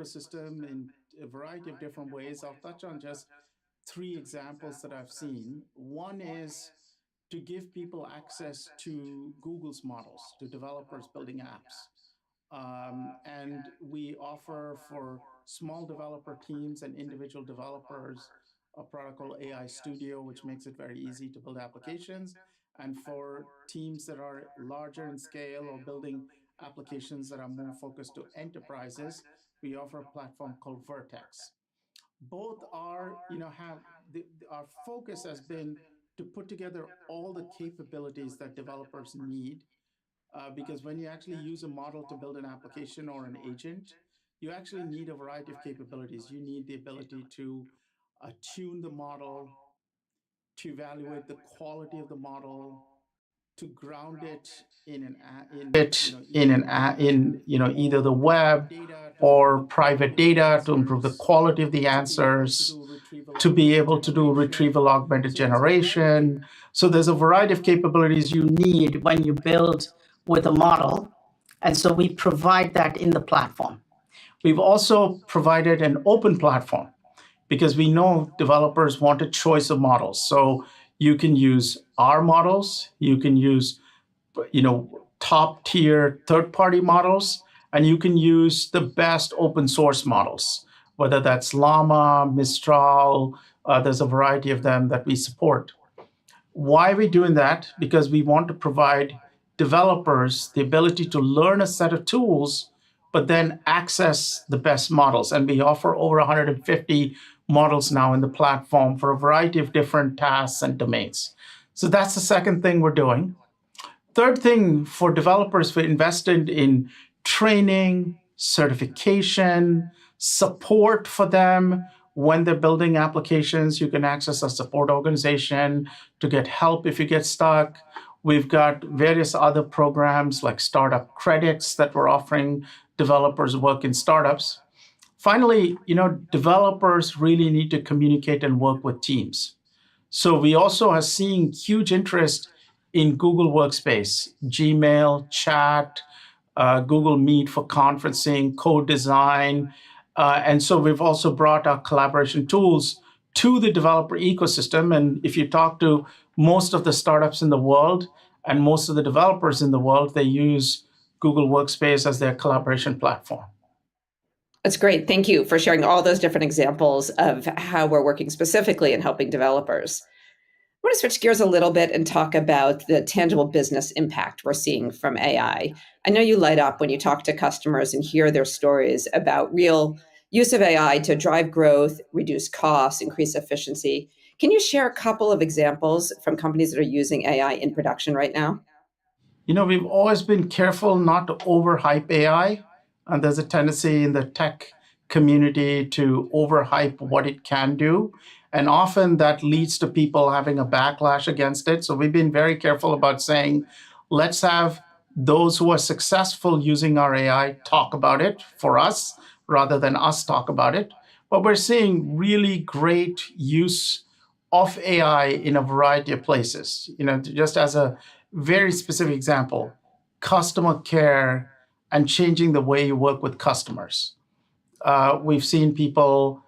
system in a variety of different ways. I'll touch on just three examples that I've seen. One is to give people access to Google's models, to developers building apps. And we offer for small developer teams and individual developers a product called AI Studio, which makes it very easy to build applications. And for teams that are larger in scale or building applications that are more focused to enterprises, we offer a platform called Vertex. Both are, have our focus has been to put together all the capabilities that developers need, because when you actually use a model to build an application or an agent, you actually need a variety of capabilities. You need the ability to tune the model, to evaluate the quality of the model, to ground it in an in either the web or private data to improve the quality of the answers, to be able to do retrieval augmented generation. So there's a variety of capabilities you need when you build with a model. And so we provide that in the platform. We've also provided an open platform because we know developers want a choice of models. So you can use our models, you can use top tier third party models, and you can use the best open source models, whether that's Llama, Mistral. There's a variety of them that we support. Why are we doing that? Because we want to provide developers the ability to learn a set of tools, but then access the best models. And we offer over 150 models now in the platform for a variety of different tasks and domains. So that's the second thing we're doing. Third thing, for developers, we invested in training, certification, support for them. When they're building applications, you can access a support organization to get help if you get stuck. We've got various other programs like startup credits that we're offering developers who work in startups. Finally, developers really need to communicate and work with teams. So we also are seeing huge interest in Google Workspace, Gmail, chat, Google Meet for conferencing, code design. And so we've also brought our collaboration tools to the developer ecosystem. And if you talk to most of the startups in the world and most of the developers in the world, they use Google Workspace as their collaboration platform. That's great. Thank you for sharing all those different examples of how we're working specifically in helping developers. I want to switch gears a little bit and talk about the tangible business impact we're seeing from AI. I know you light up when you talk to customers and hear their stories about real use of AI to drive growth, reduce costs, increase efficiency. Can you share a couple of examples from companies that are using AI in production right now? We've always been careful not to overhype AI. And there's a tendency in the tech community to overhype what it can do. And often that leads to people having a backlash against it. So we've been very careful about saying, let's have those who are successful using our AI talk about it for us rather than us talk about it. But we're seeing really great use of AI in a variety of places. Just as a very specific example, customer care and changing the way you work with customers. We've seen people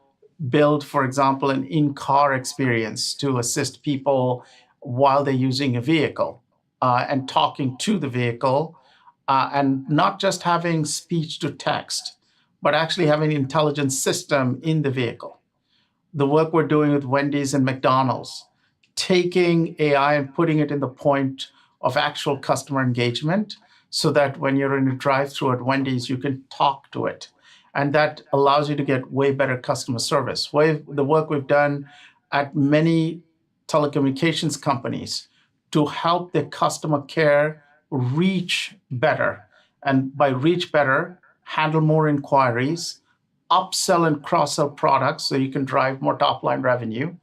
build, for example, an in-car experience to assist people while they're using a vehicle and talking to the vehicle, and not just having speech to text, but actually having an intelligent system in the vehicle. The work we're doing with Wendy's and McDonald's, taking AI and putting it in the point of actual customer engagement so that when you're in a drive-through at Wendy's, you can talk to it. And that allows you to get way better customer service. The work we've done at many telecommunications companies to help their customer care reach better. And by reach better, handle more inquiries, upsell and cross-sell products so you can drive more top-line revenue,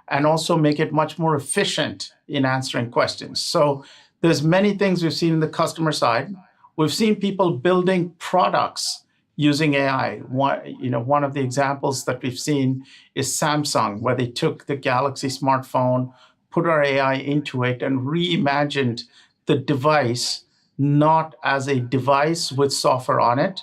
and also make it much more efficient in answering questions. So there's many things we've seen in the customer side. We've seen people building products using AI. One of the examples that we've seen is Samsung, where they took the Galaxy smartphone, put our AI into it, and reimagined the device not as a device with software on it,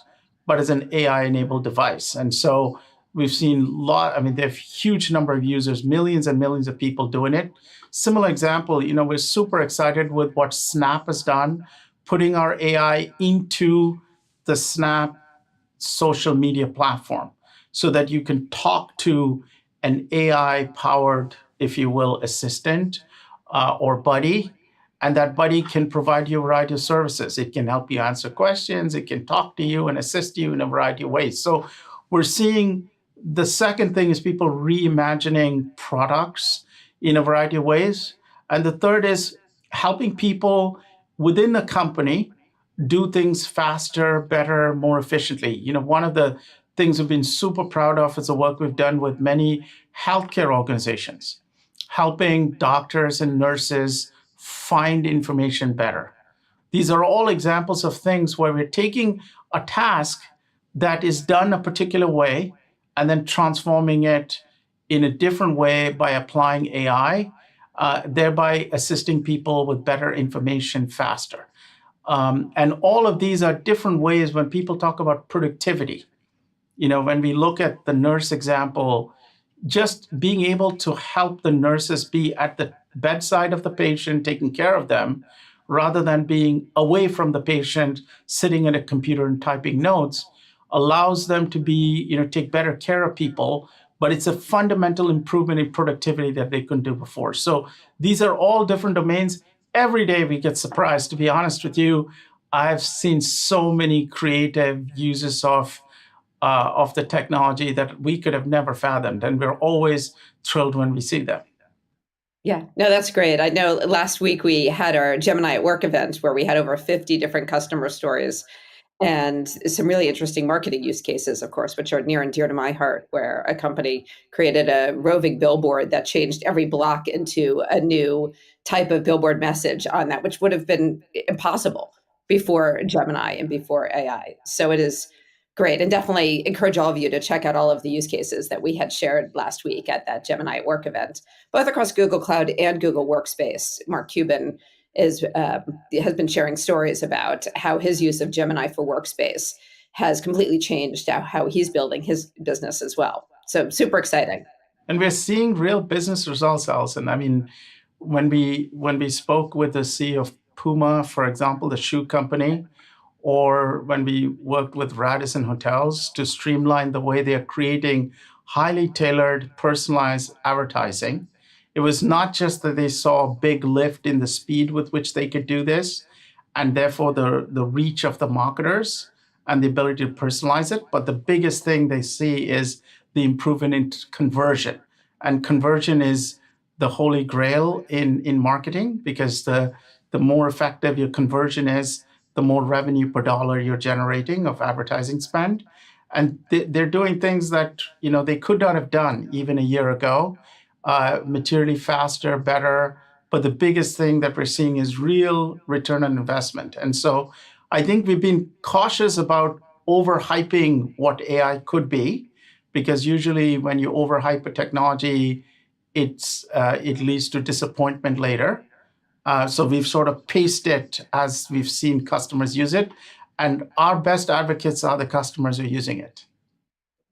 but as an AI-enabled device. And so we've seen they have huge number of users, millions and millions of people doing it. Similar example, we're super excited with what Snap has done, putting our AI into the Snap social media platform so that you can talk to an AI powered, if you will, assistant or buddy. And that buddy can provide you a variety of services. It can help you answer questions, it can talk to you and assist you in a variety of ways. So we're seeing the second thing is people reimagining products in a variety of ways. And the third is helping people within a company do things faster, better, more efficiently. One of the things we've been super proud of is the work we've done with many healthcare organizations, helping doctors and nurses find information better. These are all examples of things where we're taking a task that is done a particular way and then transforming it in a different way by applying AI, thereby assisting people with better information faster. And all of these are different ways when people talk about productivity. When we look at the nurse example, just being able to help the nurses be at the bedside of the patient, taking care of them, rather than being away from the patient, sitting at a computer and typing notes, allows them to take better care of people. But it's a fundamental improvement in productivity that they couldn't do before. So these are all different domains. Every day we get surprised, to be honest with you. I've seen so many creative uses of the technology that we could have never fathomed. And we're always thrilled when we see them. Yeah, no, that's great. I know last week we had our Gemini at Work event where we had over 50 different customer stories and some really interesting marketing use cases, of course, which are near and dear to my heart, where a company created a roving billboard that changed every block into a new type of billboard message on that, which would have been impossible before Gemini and before AI. So it is great, and definitely encourage all of you to check out all of the use cases that we had shared last week at that Gemini at Work event, both across Google Cloud and Google Workspace. Mark Cuban has been sharing stories about how his use of Gemini for Workspace has completely changed how he's building his business as well. So super exciting. And we're seeing real business results, Alison. When we spoke with the CEO of Puma, for example, the shoe company, or when we worked with Radisson Hotels to streamline the way they are creating highly tailored, personalized advertising. It was not just that they saw a big lift in the speed with which they could do this, and therefore the reach of the marketers and the ability to personalize it, but the biggest thing they see is the improvement in conversion. And conversion is the holy grail in marketing, because the more effective your conversion is, the more revenue per dollar you're generating of advertising spend. And they're doing things that they could not have done even a year ago, materially faster, better. But the biggest thing that we're seeing is real return on investment. And so I think we've been cautious about overhyping what AI could be, because usually when you overhype a technology, it leads to disappointment later. So we've sort of paced it as we've seen customers use it. And our best advocates are the customers who are using it.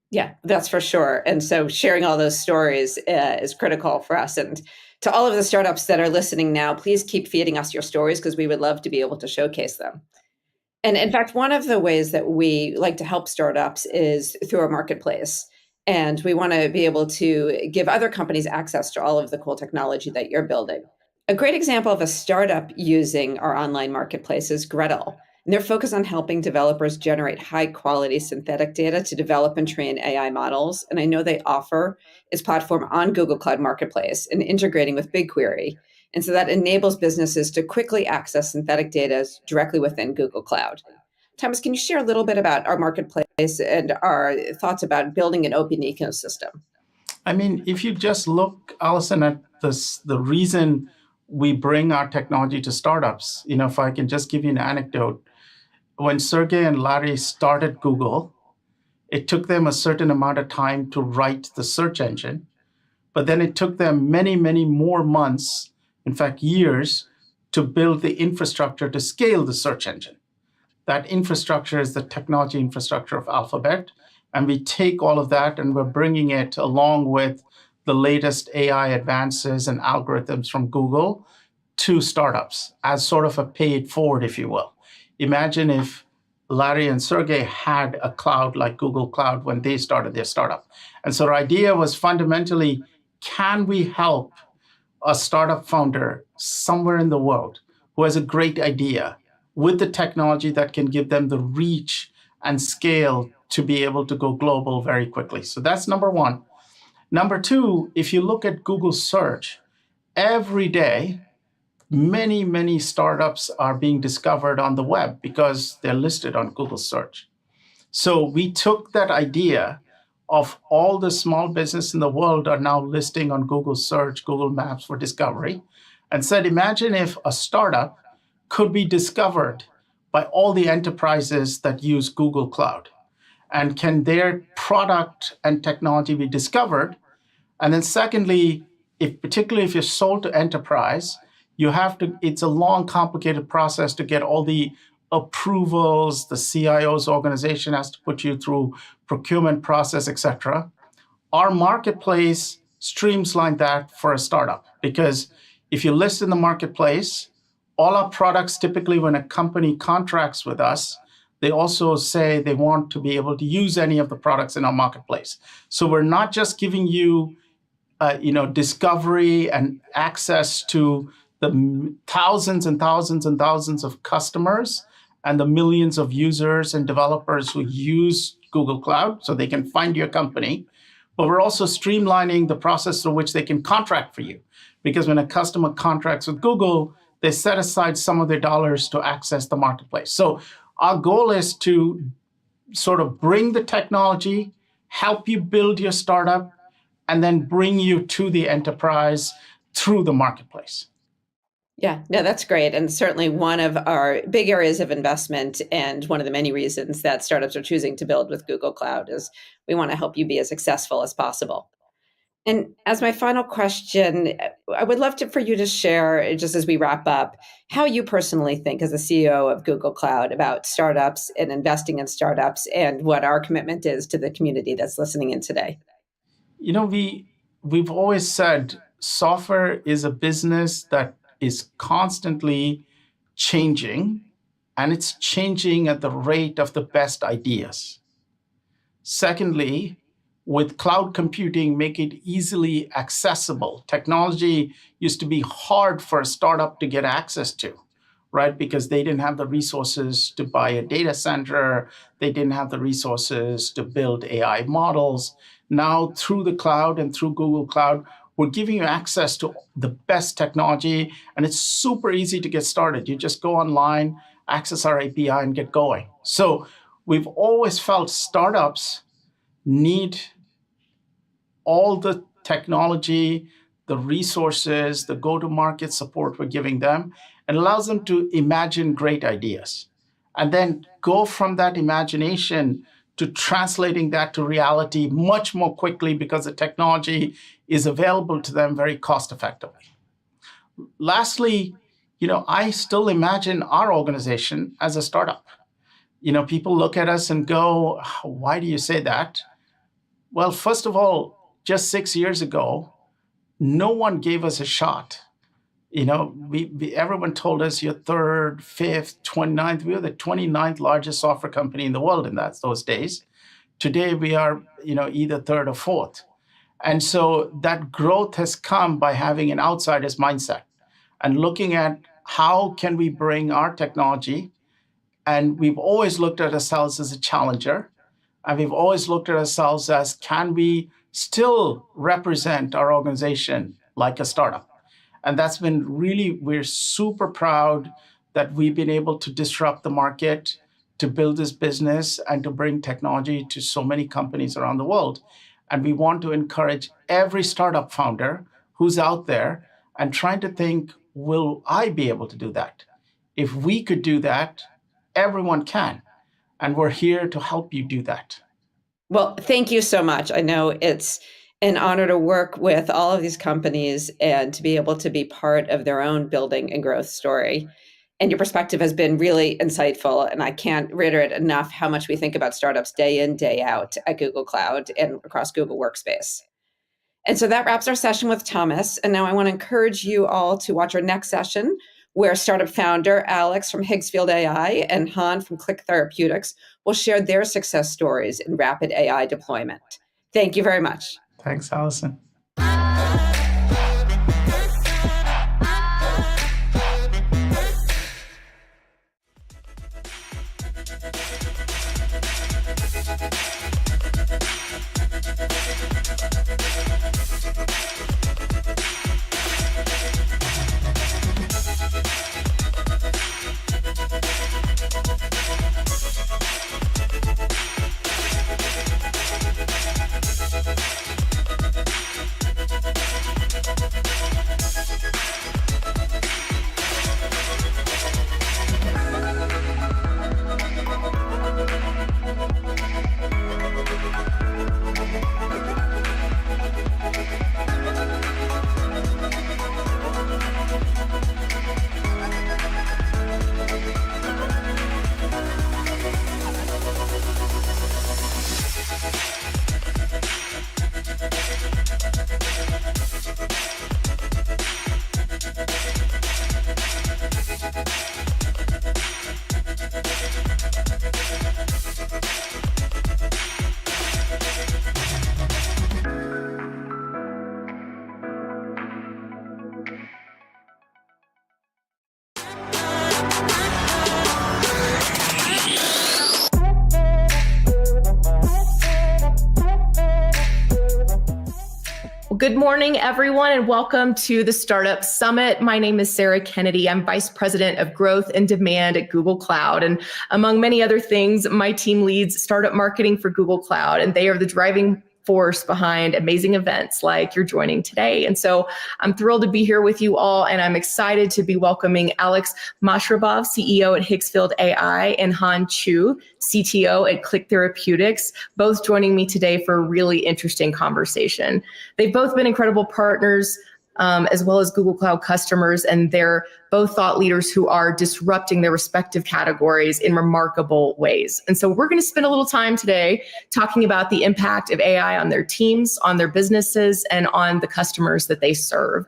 Yeah, that's for sure. And so sharing all those stories is critical for us. And to all of the startups that are listening now, please keep feeding us your stories because we would love to be able to showcase them. And in fact, one of the ways that we like to help startups is through our marketplace. And we want to be able to give other companies access to all of the cool technology that you're building. A great example of a startup using our online marketplace is Gretel. And they're focused on helping developers generate high quality synthetic data to develop and train AI models. And I know they offer its platform on Google Cloud Marketplace and integrating with BigQuery. And so that enables businesses to quickly access synthetic data directly within Google Cloud. Thomas, can you share a little bit about our marketplace and our thoughts about building an open ecosystem? If you just look, Allison, at the reason we bring our technology to startups, if I can just give you an anecdote. When Sergey and Larry started Google, it took them a certain amount of time to write the search engine, but then it took them many, many more months, in fact, years, to build the infrastructure to scale the search engine. That infrastructure is the technology infrastructure of Alphabet. And we take all of that and we're bringing it along with the latest AI advances and algorithms from Google to startups as sort of a pay it forward, if you will. Imagine if Larry and Sergey had a cloud like Google Cloud when they started their startup. And so our idea was fundamentally, can we help a startup founder somewhere in the world who has a great idea with the technology that can give them the reach and scale to be able to go global very quickly? So that's number one. Number two, if you look at Google search, every day, many startups are being discovered on the web because they're listed on Google search. So we took that idea of all the small business in the world are now listing on Google search, Google Maps for discovery, and said, imagine if a startup could be discovered by all the enterprises that use Google Cloud. And can their product and technology be discovered? And then secondly, particularly if you're sold to enterprise, it's a long, complicated process to get all the approvals. The CIO's organization has to put you through procurement process, etc. Our marketplace streamlines that for a startup, because if you list in the marketplace, all our products, typically when a company contracts with us, they also say they want to be able to use any of the products in our marketplace. So we're not just giving you discovery and access to the thousands and thousands and thousands of customers and the millions of users and developers who use Google Cloud so they can find your company. But we're also streamlining the process through which they can contract for you. Because when a customer contracts with Google, they set aside some of their dollars to access the marketplace. So our goal is to sort of bring the technology, help you build your startup, and then bring you to the enterprise through the marketplace. Yeah, no, that's great. And certainly one of our big areas of investment, and one of the many reasons that startups are choosing to build with Google Cloud, is we want to help you be as successful as possible. And as my final question, I would love for you to share, just as we wrap up, how you personally think, as the CEO of Google Cloud, about startups and investing in startups, and what our commitment is to the community that's listening in today. We've always said software is a business that is constantly changing, and it's changing at the rate of the best ideas. Secondly, with cloud computing, make it easily accessible. Technology used to be hard for a startup to get access to, right? Because they didn't have the resources to buy a data center. They didn't have the resources to build AI models. Now, through the cloud and through Google Cloud, we're giving you access to the best technology, and it's super easy to get started. You just go online, access our API, and get going. So we've always felt startups need all the technology, the resources, the go-to-market support we're giving them, and allows them to imagine great ideas. And then go from that imagination to translating that to reality much more quickly, because the technology is available to them very cost effectively. Lastly, I still imagine our organization as a startup. People look at us and go, why do you say that? Well, first of all, just 6 years ago, no one gave us a shot. Everyone told us you're third, fifth, 29th. We were the 29th largest software company in the world in those days. Today, we are either third or fourth. And so that growth has come by having an outsider's mindset and looking at how can we bring our technology. And we've always looked at ourselves as a challenger. And we've always looked at ourselves as, can we still represent our organization like a startup? And that's been we're super proud that we've been able to disrupt the market, to build this business, and to bring technology to so many companies around the world. And we want to encourage every startup founder who's out there and trying to think, will I be able to do that? If we could do that, everyone can. And we're here to help you do that. Well, thank you so much. I know it's an honor to work with all of these companies and to be able to be part of their own building and growth story. And your perspective has been really insightful. And I can't reiterate enough how much we think about startups day in, day out at Google Cloud and across Google Workspace. And so that wraps our session with Thomas. And now I want to encourage you all to watch our next session, where startup founder Alex from Higgsfield AI and Han from Click Therapeutics will share their success stories in rapid AI deployment. Thank you very much. Thanks, Allison. Good morning, everyone, and welcome to the Startup Summit. My name is Sarah Kennedy. I'm Vice President of Growth and Demand at Google Cloud. And among many other things, my team leads startup marketing for Google Cloud, and they are the driving force behind amazing events like you're joining today. And so I'm thrilled to be here with you all, and I'm excited to be welcoming Alex Mashrabov, CEO at Higgsfield AI, and Han Chu, CTO at Click Therapeutics, both joining me today for a really interesting conversation. They've both been incredible partners, as well as Google Cloud customers, and they're both thought leaders who are disrupting their respective categories in remarkable ways. And so we're going to spend a little time today talking about the impact of AI on their teams, on their businesses, and on the customers that they serve.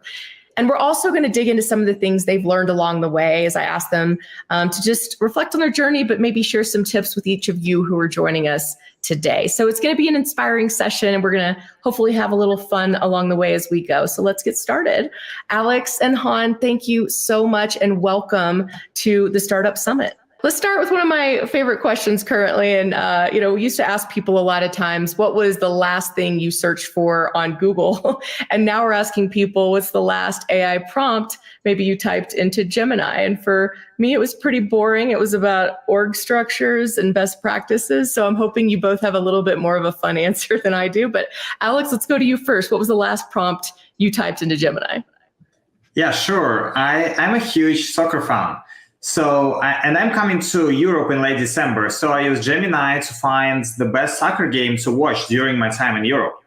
And we're also going to dig into some of the things they've learned along the way as I ask them to just reflect on their journey, but maybe share some tips with each of you who are joining us today. So it's going to be an inspiring session, and we're going to hopefully have a little fun along the way as we go. So let's get started. Alex and Han, thank you so much and welcome to the Startup Summit. Let's start with one of my favorite questions currently. And, we used to ask people a lot of times, what was the last thing you searched for on Google? And now we're asking people, what's the last AI prompt maybe you typed into Gemini? And for me, it was pretty boring. It was about org structures and best practices. So I'm hoping you both have a little bit more of a fun answer than I do. But Alex, let's go to you first. What was the last prompt you typed into Gemini? Yeah, sure. I'm a huge soccer fan. I'm coming to Europe in late December, so I use Gemini to find the best soccer game to watch during my time in Europe.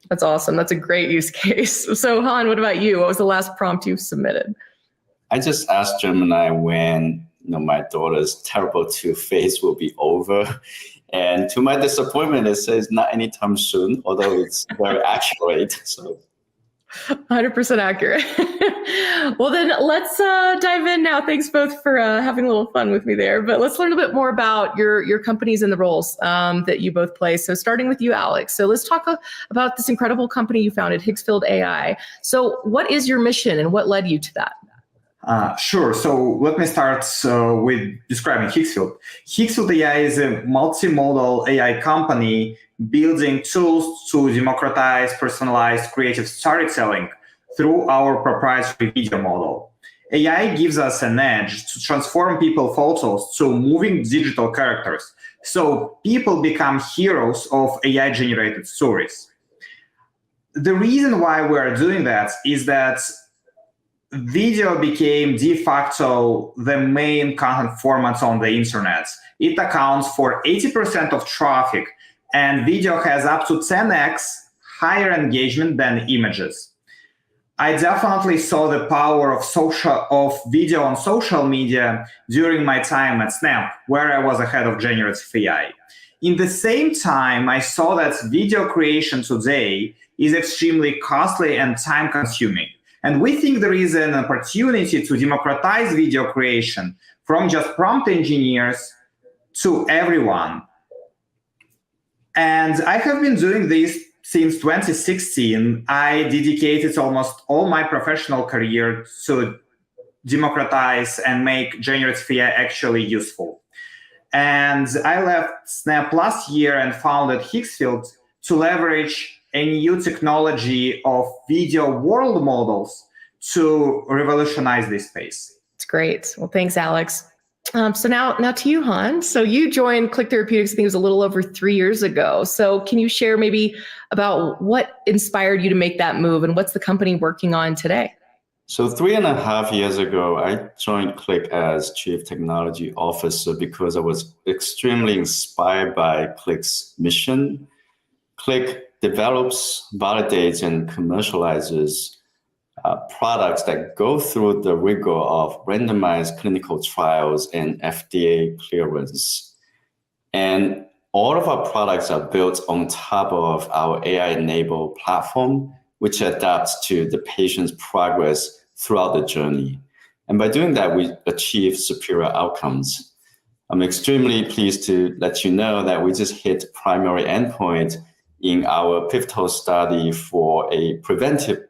That's awesome. That's a great use case. So Han, what about you? What was the last prompt you submitted? I just asked Gemini when my daughter's terrible tooth phase will be over. And to my disappointment, it says not anytime soon, although it's very accurate. So 100% accurate. Well, then let's dive in now. Thanks both for having a little fun with me there. But let's learn a bit more about your companies and the roles that you both play. So starting with you, Alex. So let's talk about this incredible company you founded, Higgsfield AI. So what is your mission and what led you to that? Sure. So let me start with describing Higgsfield. Higgsfield AI is a multimodal AI company building tools to democratize personalized creative storytelling through our proprietary video model. AI gives us an edge to transform people photos to moving digital characters, so people become heroes of AI-generated stories. The reason why we are doing that is that video became de facto the main content format on the internet. It accounts for 80% of traffic, and video has up to 10x higher engagement than images. I definitely saw the power of video on social media during my time at Snap, where I was a head of generative AI. In the same time, I saw that video creation today is extremely costly and time-consuming. And we think there is an opportunity to democratize video creation from just prompt engineers to everyone. And I have been doing this since 2016. I dedicated almost all my professional career to democratize and make generative AI actually useful. And I left Snap last year and founded Higgsfield to leverage a new technology of video world models to revolutionize this space. It's great. Well, thanks, Alex. So now to you, Han. So you joined Click Therapeutics, I think it was a little over 3 years ago. So can you share maybe about what inspired you to make that move and what's the company working on today? So 3.5 years ago, I joined Click as Chief Technology Officer because I was extremely inspired by Click's mission. Click develops, validates, and commercializes products that go through the rigor of randomized clinical trials and FDA clearance. And all of our products are built on top of our AI-enabled platform, which adapts to the patient's progress throughout the journey. And by doing that, we achieve superior outcomes. I'm extremely pleased to let you know that we just hit primary endpoint in our pivotal study for a preventive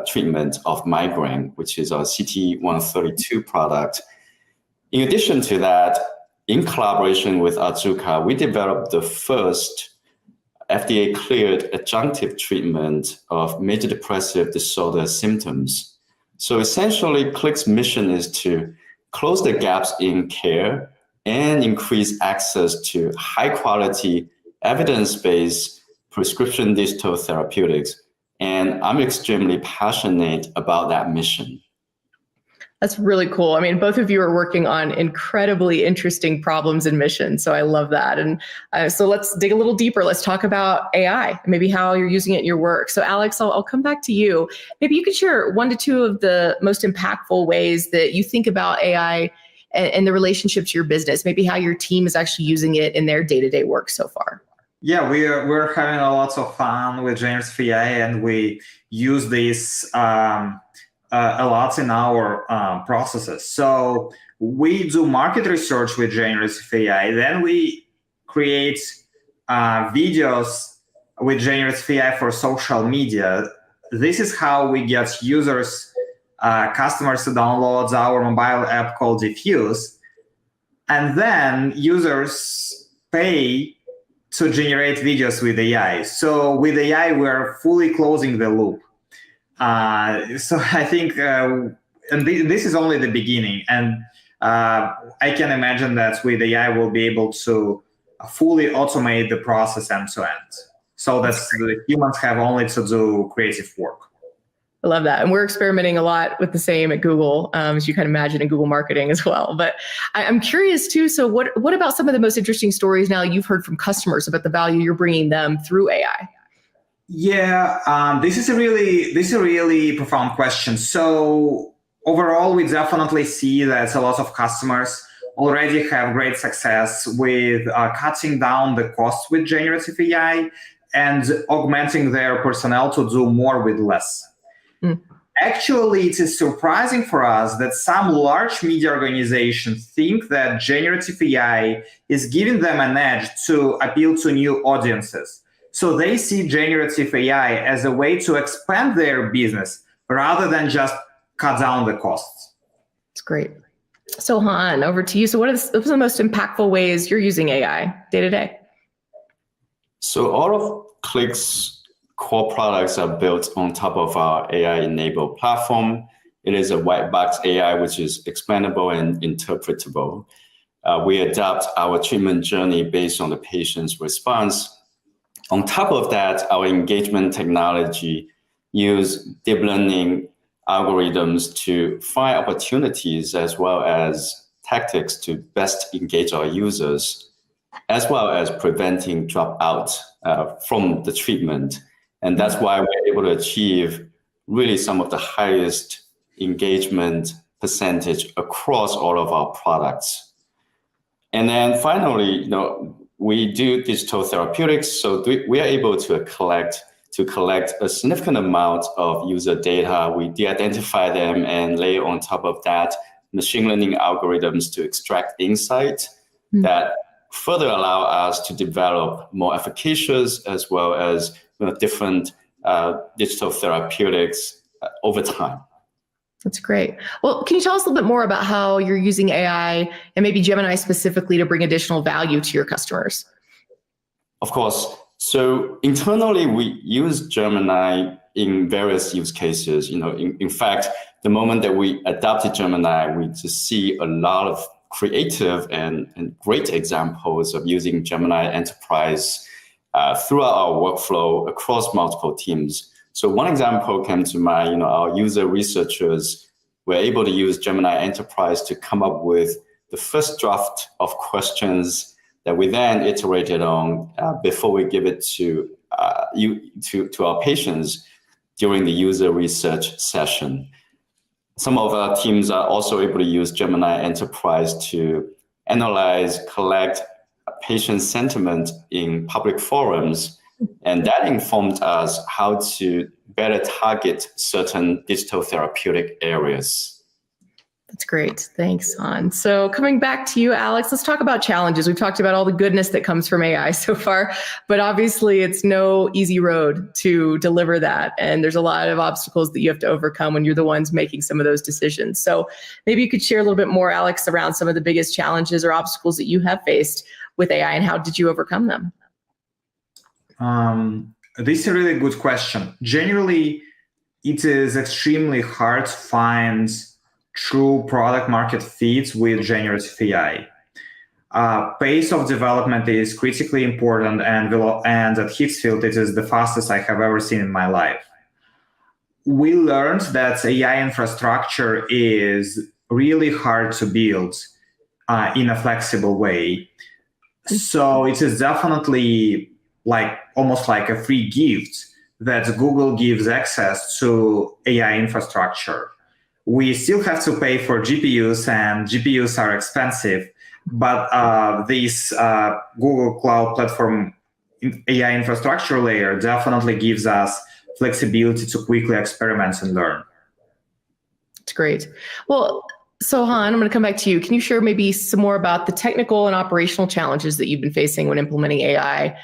treatment of migraine, which is our CT132 product. In addition to that, in collaboration with Otsuka, we developed the first FDA-cleared adjunctive treatment of major depressive disorder symptoms. So essentially, Click's mission is to close the gaps in care and increase access to high-quality, evidence-based prescription digital therapeutics. And I'm extremely passionate about that mission. That's really cool. I mean, both of you are working on incredibly interesting problems and missions. So I love that. And so let's dig a little deeper. Let's talk about AI, maybe how you're using it in your work. So Alex, I'll come back to you. Maybe you could share 1 to 2 of the most impactful ways that you think about AI and the relationship to your business, maybe how your team is actually using it in their day-to-day work so far. Yeah, we're having a lot of fun with generative AI, and we use this a lot in our processes. So we do market research with generative AI, then we create videos with generative AI for social media. This is how we get users, customers to download our mobile app called Diffuse, and then users pay to generate videos with AI. So with AI, we're fully closing the loop. So I think, and this is only the beginning, and I can imagine that with AI, we'll be able to fully automate the process end to end, so that the humans have only to do creative work. I love that. And we're experimenting a lot with the same at Google, as you can imagine, in Google marketing as well. But I'm curious too, so what about some of the most interesting stories now you've heard from customers about the value you're bringing them through AI? Yeah, this is a really profound question. So overall, we definitely see that a lot of customers already have great success with cutting down the costs with generative AI and augmenting their personnel to do more with less. Actually, it is surprising for us that some large media organizations think that generative AI is giving them an edge to appeal to new audiences. So they see generative AI as a way to expand their business rather than just cut down the costs. That's great. So Han, over to you. So what are the most impactful ways you're using AI day to day? So all of Click's core products are built on top of our AI-enabled platform. It is a white box AI, which is explainable and interpretable. We adapt our treatment journey based on the patient's response. On top of that, our engagement technology use deep learning algorithms to find opportunities as well as tactics to best engage our users, as well as preventing dropout from the treatment. And that's why we're able to achieve really some of the highest engagement percentage across all of our products. And then finally, we do digital therapeutics, so we are able to collect a significant amount of user data. We de-identify them and lay on top of that machine learning algorithms to extract insight that further allow us to develop more efficacious as well as different digital therapeutics over time. That's great. Well, can you tell us a little bit more about how you're using AI and maybe Gemini specifically to bring additional value to your customers? Of course. So internally, we use Gemini in various use cases. In fact, the moment that we adopted Gemini, we just see a lot of creative and great examples of using Gemini Enterprise throughout our workflow across multiple teams. So one example came to mind, our user researchers were able to use Gemini Enterprise to come up with the first draft of questions that we then iterated on before we give it to our patients during the user research session. Some of our teams are also able to use Gemini Enterprise to analyze, collect patient sentiment in public forums. And that informed us how to better target certain digital therapeutic areas. That's great. Thanks, Han. So coming back to you, Alex, let's talk about challenges. We've talked about all the goodness that comes from AI so far, but obviously it's no easy road to deliver that. And there's a lot of obstacles that you have to overcome when you're the ones making some of those decisions. So maybe you could share a little bit more, Alex, around some of the biggest challenges or obstacles that you have faced with AI and how did you overcome them? This is a really good question. Generally, it is extremely hard to find true product market fits with generative AI. Pace of development is critically important, and at Hicksfield, it is the fastest I have ever seen in my life. We learned that AI infrastructure is really hard to build in a flexible way. So it is definitely almost like a free gift that Google gives access to AI infrastructure. We still have to pay for GPUs, and GPUs are expensive, but this Google Cloud Platform AI infrastructure layer definitely gives us flexibility to quickly experiment and learn. That's great. Well, so Han, I'm going to come back to you. Can you share maybe some more about the technical and operational challenges that you've been facing when implementing AI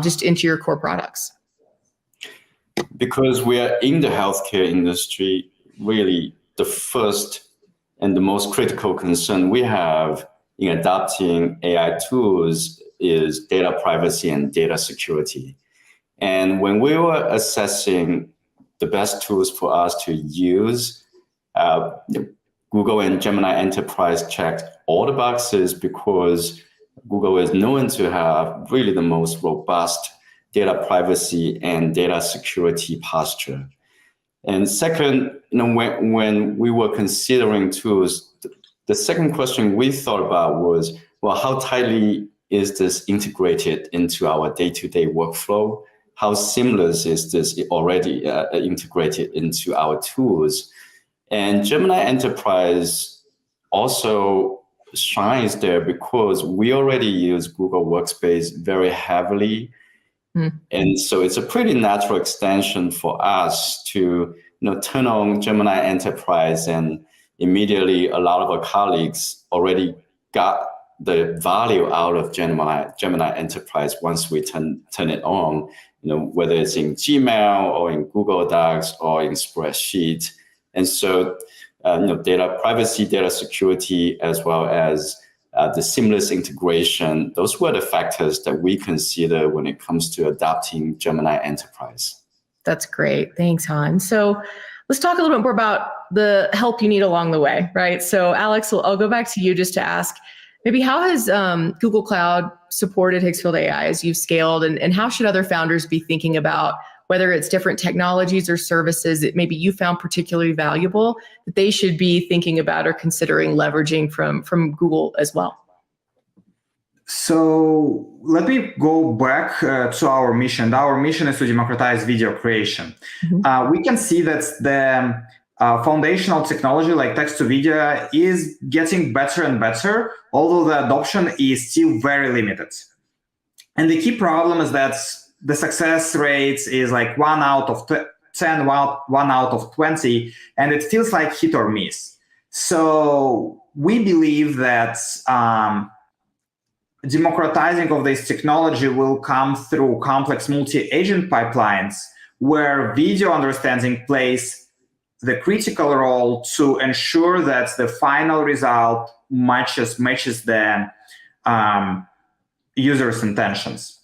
just into your core products? Because we are in the healthcare industry, really the first and the most critical concern we have in adopting AI tools is data privacy and data security. And when we were assessing the best tools for us to use, Google and Gemini Enterprise checked all the boxes because Google is known to have really the most robust data privacy and data security posture. And second, when we were considering tools, the second question we thought about was, well, how tightly is this integrated into our day-to-day workflow? How seamless is this already integrated into our tools? And Gemini Enterprise also shines there because we already use Google Workspace very heavily. And so it's a pretty natural extension for us to turn on Gemini Enterprise, and immediately a lot of our colleagues already got the value out of Gemini Enterprise once we turn it on, whether it's in Gmail or in Google Docs or in spreadsheet. And so data privacy, data security, as well as the seamless integration, those were the factors that we consider when it comes to adopting Gemini Enterprise. That's great. Thanks, Han. So let's talk a little bit more about the help you need along the way, right? So Alex, I'll go back to you just to ask, maybe how has Google Cloud supported Hicksfield AI as you've scaled, and how should other founders be thinking about whether it's different technologies or services that maybe you found particularly valuable that they should be thinking about or considering leveraging from Google as well? So let me go back to our mission. Our mission is to democratize video creation. We can see that the foundational technology like text to video is getting better and better, although the adoption is still very limited. And the key problem is that the success rate is like 1 out of 10, 1 out of 20, and it feels like hit or miss. So we believe that democratizing of this technology will come through complex multi-agent pipelines where video understanding plays the critical role to ensure that the final result matches the user's intentions.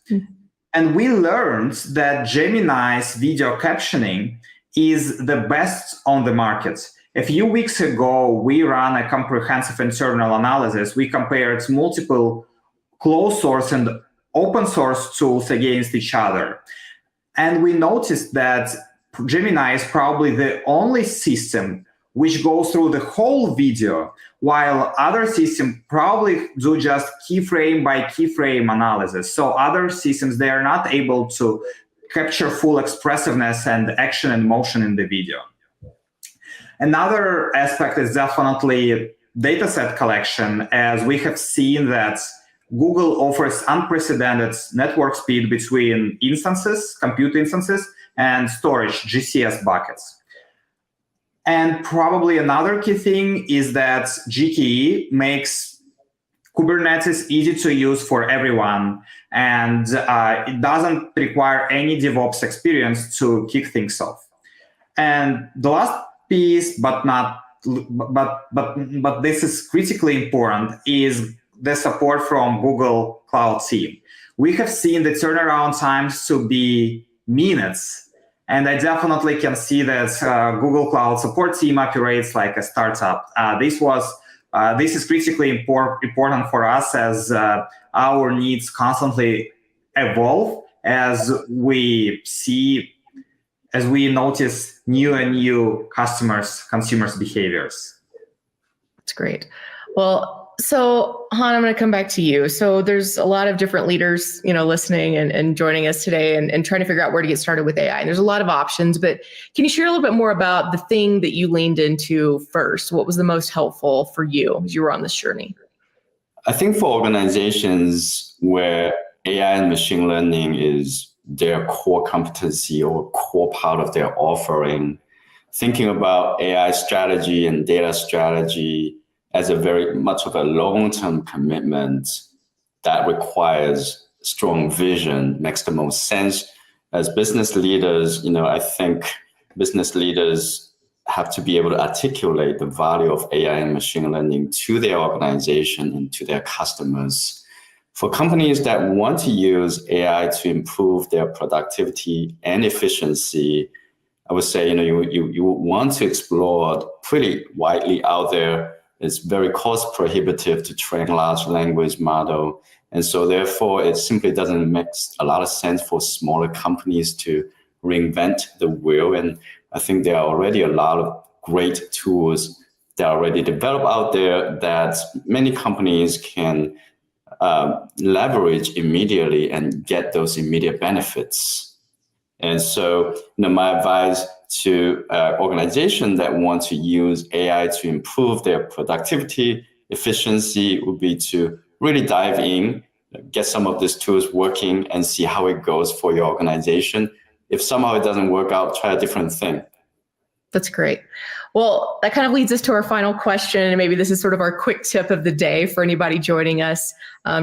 And we learned that Gemini's video captioning is the best on the market. A few weeks ago, we ran a comprehensive internal analysis. We compared multiple closed source and open source tools against each other. And we noticed that Gemini is probably the only system which goes through the whole video, while other systems probably do just keyframe by keyframe analysis. So other systems, they are not able to capture full expressiveness and action and motion in the video. Another aspect is definitely dataset collection, as we have seen that Google offers unprecedented network speed between instances, compute instances, and storage, GCS buckets. And probably another key thing is that GKE makes Kubernetes easy to use for everyone, and it doesn't require any DevOps experience to kick things off. And the last piece, but this is critically important, is the support from Google Cloud team. We have seen the turnaround times to be minutes, and I definitely can see that Google Cloud support team operates like a startup. This is critically important for us as our needs constantly evolve as we notice new and new consumers' behaviors. That's great. Well, so Han, I'm going to come back to you. So there's a lot of different leaders, listening and joining us today and trying to figure out where to get started with AI. And there's a lot of options, but can you share a little bit more about the thing that you leaned into first? What was the most helpful for you as you were on this journey? I think for organizations where AI and machine learning is their core competency or core part of their offering, thinking about AI strategy and data strategy as a very much of a long-term commitment that requires strong vision makes the most sense. As business leaders, I think business leaders have to be able to articulate the value of AI and machine learning to their organization and to their customers. For companies that want to use AI to improve their productivity and efficiency, I would say, you want to explore pretty widely out there. It's very cost prohibitive to train large language model. And so therefore, it simply doesn't make a lot of sense for smaller companies to reinvent the wheel. And I think there are already a lot of great tools that are already developed out there that many companies can leverage immediately and get those immediate benefits. And so, my advice to organizations that want to use AI to improve their productivity, efficiency would be to really dive in, get some of these tools working and see how it goes for your organization. If somehow it doesn't work out, try a different thing. That's great. Well, that kind of leads us to our final question. And maybe this is sort of our quick tip of the day for anybody joining us,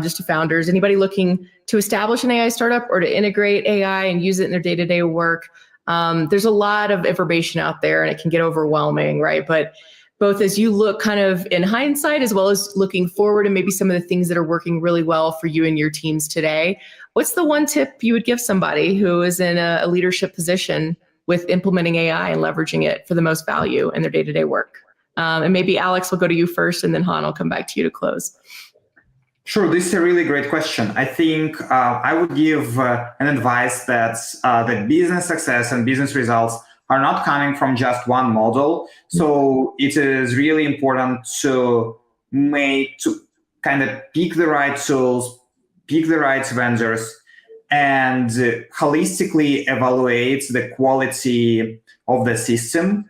just to founders, anybody looking to establish an AI startup or to integrate AI and use it in their day-to-day work. There's a lot of information out there and it can get overwhelming, right? But both as you look kind of in hindsight, as well as looking forward and maybe some of the things that are working really well for you and your teams today, what's the one tip you would give somebody who is in a leadership position with implementing AI and leveraging it for the most value in their day-to-day work? And maybe Alex will go to you first, and then Han will come back to you to close. Sure, this is a really great question. I think I would give an advice that the business success and business results are not coming from just one model. So it is really important to kind of pick the right tools, pick the right vendors, and holistically evaluate the quality of the system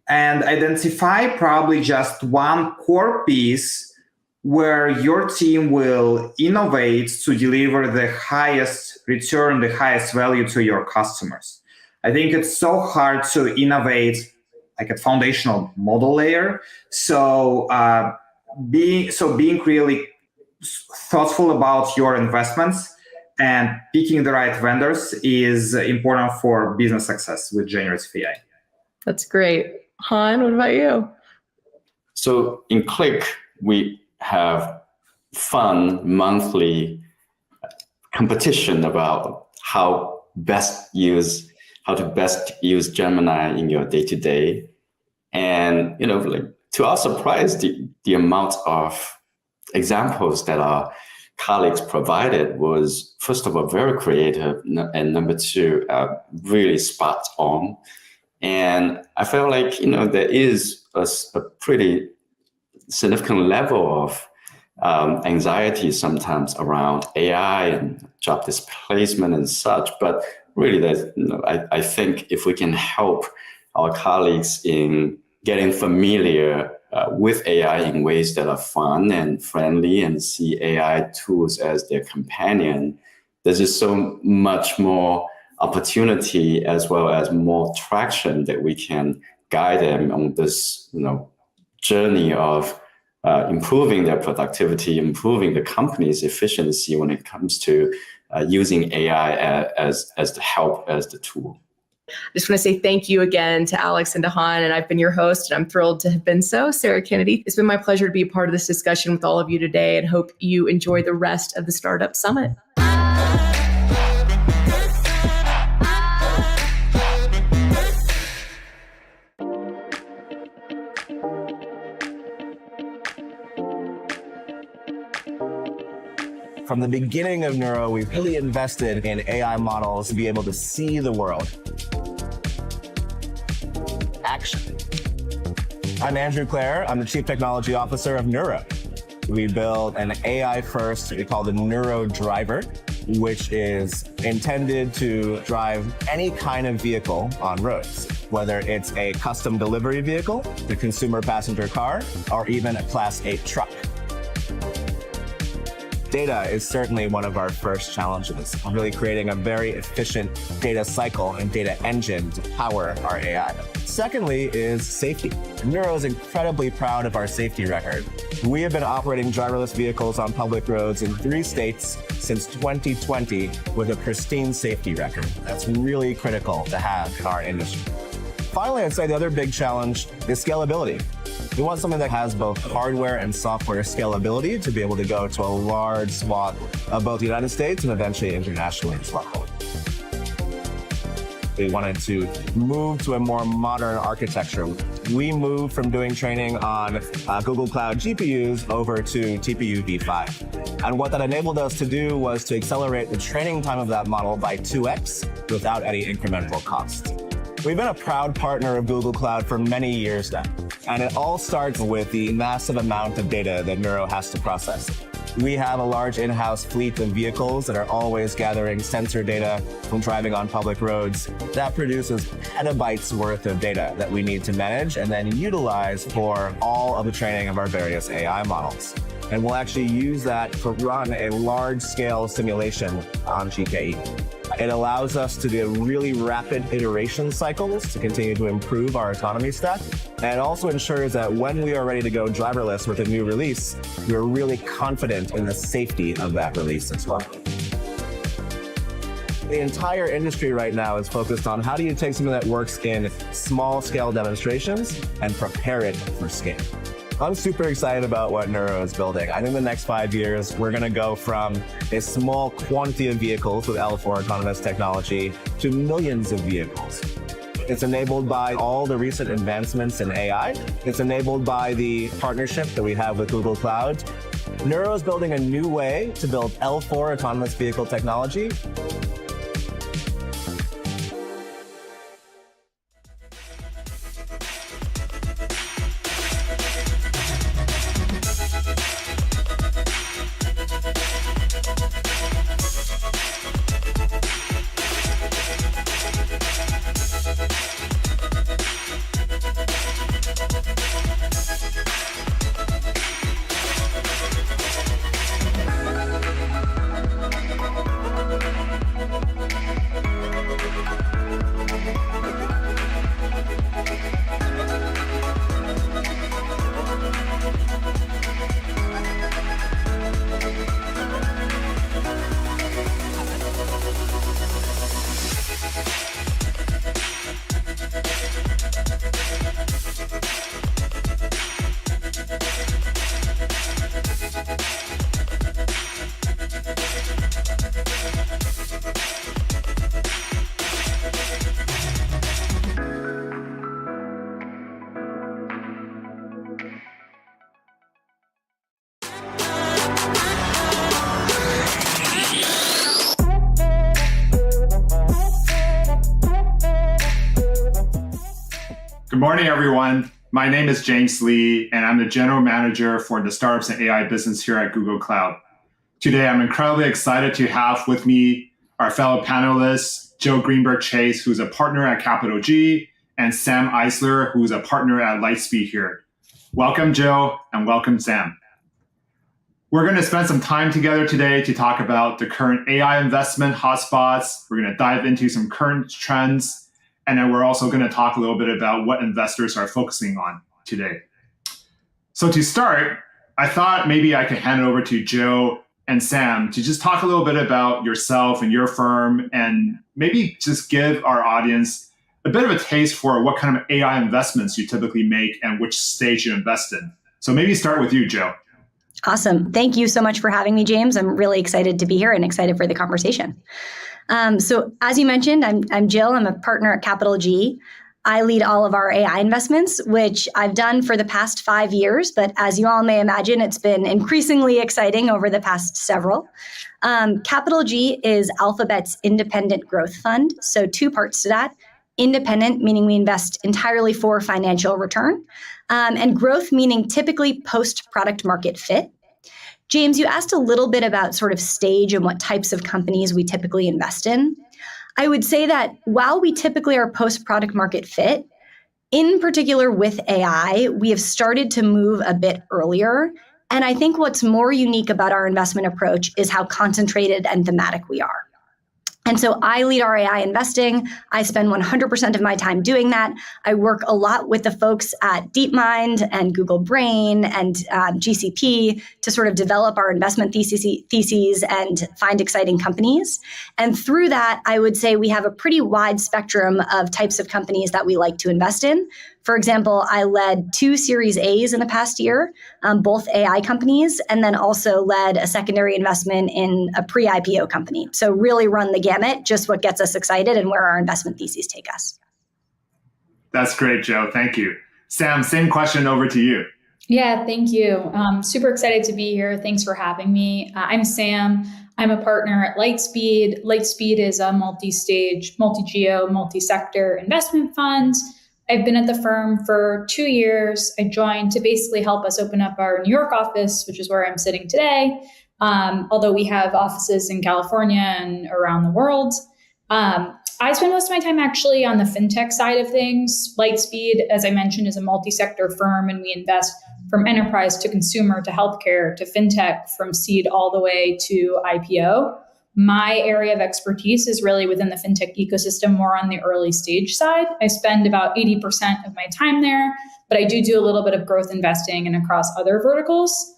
and identify probably just one core piece where your team will innovate to deliver the highest return, the highest value to your customers. I think it's so hard to innovate like a foundational model layer. So being really thoughtful about your investments and picking the right vendors is important for business success with generative AI. That's great. Han, what about you? So in Click, we have fun monthly competition about how to best use Gemini in your day-to-day. And to our surprise, the amount of examples that our colleagues provided was, first of all, very creative, and number two, really spot on. And I felt like there is a pretty significant level of anxiety sometimes around AI and job displacement and such. But really, I think if we can help our colleagues in getting familiar with AI in ways that are fun and friendly and see AI tools as their companion, there's just so much more opportunity as well as more traction that we can guide them on this journey of improving their productivity, improving the company's efficiency when it comes to using AI as the help, as the tool. I just want to say thank you again to Alex and to Han, and I've been your host, and I'm thrilled to have been so. Sarah Kennedy, it's been my pleasure to be a part of this discussion with all of you today, and hope you enjoy the rest of the Startup Summit. From the beginning of Neuro, we've really invested in AI models to be able to see the world. Action. I'm Andrew Clare. I'm the Chief Technology Officer of Neuro. We built an AI-first, we call the Neuro Driver, which is intended to drive any kind of vehicle on roads, whether it's a custom delivery vehicle, the consumer passenger car, or even a Class 8 truck. Data is certainly one of our first challenges, really creating a very efficient data cycle and data engine to power our AI. Secondly is safety. Neuro is incredibly proud of our safety record. We have been operating driverless vehicles on public roads in 3 states since 2020 with a pristine safety record. That's really critical to have in our industry. Finally, I'd say the other big challenge is scalability. We want something that has both hardware and software scalability to be able to go to a large swath of both the United States and eventually internationally as well. We wanted to move to a more modern architecture. We moved from doing training on Google Cloud GPUs over to TPU v5. And what that enabled us to do was to accelerate the training time of that model by 2x without any incremental cost. We've been a proud partner of Google Cloud for many years now, and it all starts with the massive amount of data that Neuro has to process. We have a large in-house fleet of vehicles that are always gathering sensor data from driving on public roads. That produces petabytes worth of data that we need to manage and then utilize for all of the training of our various AI models. And we'll actually use that to run a large-scale simulation on GKE. It allows us to do really rapid iteration cycles to continue to improve our autonomy stack. And it also ensures that when we are ready to go driverless with a new release, we're really confident in the safety of that release as well. The entire industry right now is focused on how do you take something that works in small-scale demonstrations and prepare it for scale. I'm super excited about what Neuro is building. I think the next 5 years, we're going to go from a small quantity of vehicles with L4 autonomous technology to millions of vehicles. It's enabled by all the recent advancements in AI. It's enabled by the partnership that we have with Google Cloud. Neuro is building a new way to build L4 autonomous vehicle technology. Good morning, everyone. My name is James Lee, and I'm the General Manager for the Startups and AI business here at Google Cloud. Today, I'm incredibly excited to have with me our fellow panelists, Joe Greenberg Chase, who's a partner at Capital G, and Sam Eisler, who's a partner at Lightspeed here. Welcome, Joe, and welcome, Sam. We're going to spend some time together today to talk about the current AI investment hotspots. We're going to dive into some current trends, and then we're also going to talk a little bit about what investors are focusing on today. So to start, I thought maybe I could hand it over to Joe and Sam to just talk a little bit about yourself and your firm, and maybe just give our audience a bit of a taste for what kind of AI investments you typically make and which stage you invest in. So maybe start with you, Joe. Awesome. Thank you so much for having me, James. I'm really excited to be here and excited for the conversation. So as you mentioned, I'm Jill. I'm a partner at Capital G. I lead all of our AI investments, which I've done for the past 5 years. But as you all may imagine, it's been increasingly exciting over the past several. Capital G is Alphabet's independent growth fund. So 2 parts to that. Independent, meaning we invest entirely for financial return, and growth, meaning typically post-product market fit. James, you asked a little bit about sort of stage and what types of companies we typically invest in. I would say that while we typically are post-product market fit, in particular with AI, we have started to move a bit earlier. And I think what's more unique about our investment approach is how concentrated and thematic we are. And so I lead our AI investing. I spend 100% of my time doing that. I work a lot with the folks at DeepMind and Google Brain and GCP to sort of develop our investment theses and find exciting companies. And through that, I would say we have a pretty wide spectrum of types of companies that we like to invest in. For example, I led 2 Series A's in the past year, both AI companies, and then also led a secondary investment in a pre-IPO company. So really run the gamut, just what gets us excited and where our investment theses take us. That's great, Joe. Thank you. Sam, same question over to you. Yeah, thank you. Super excited to be here. Thanks for having me. I'm Sam. I'm a partner at Lightspeed. Lightspeed is a multi-stage, multi-geo, multi-sector investment fund. I've been at the firm for 2 years. I joined to basically help us open up our New York office, which is where I'm sitting today, although we have offices in California and around the world. I spend most of my time actually on the fintech side of things. Lightspeed, as I mentioned, is a multi-sector firm, and we invest from enterprise to consumer to healthcare to fintech, from seed all the way to IPO. My area of expertise is really within the fintech ecosystem, more on the early stage side. I spend about 80% of my time there, but I do a little bit of growth investing and across other verticals.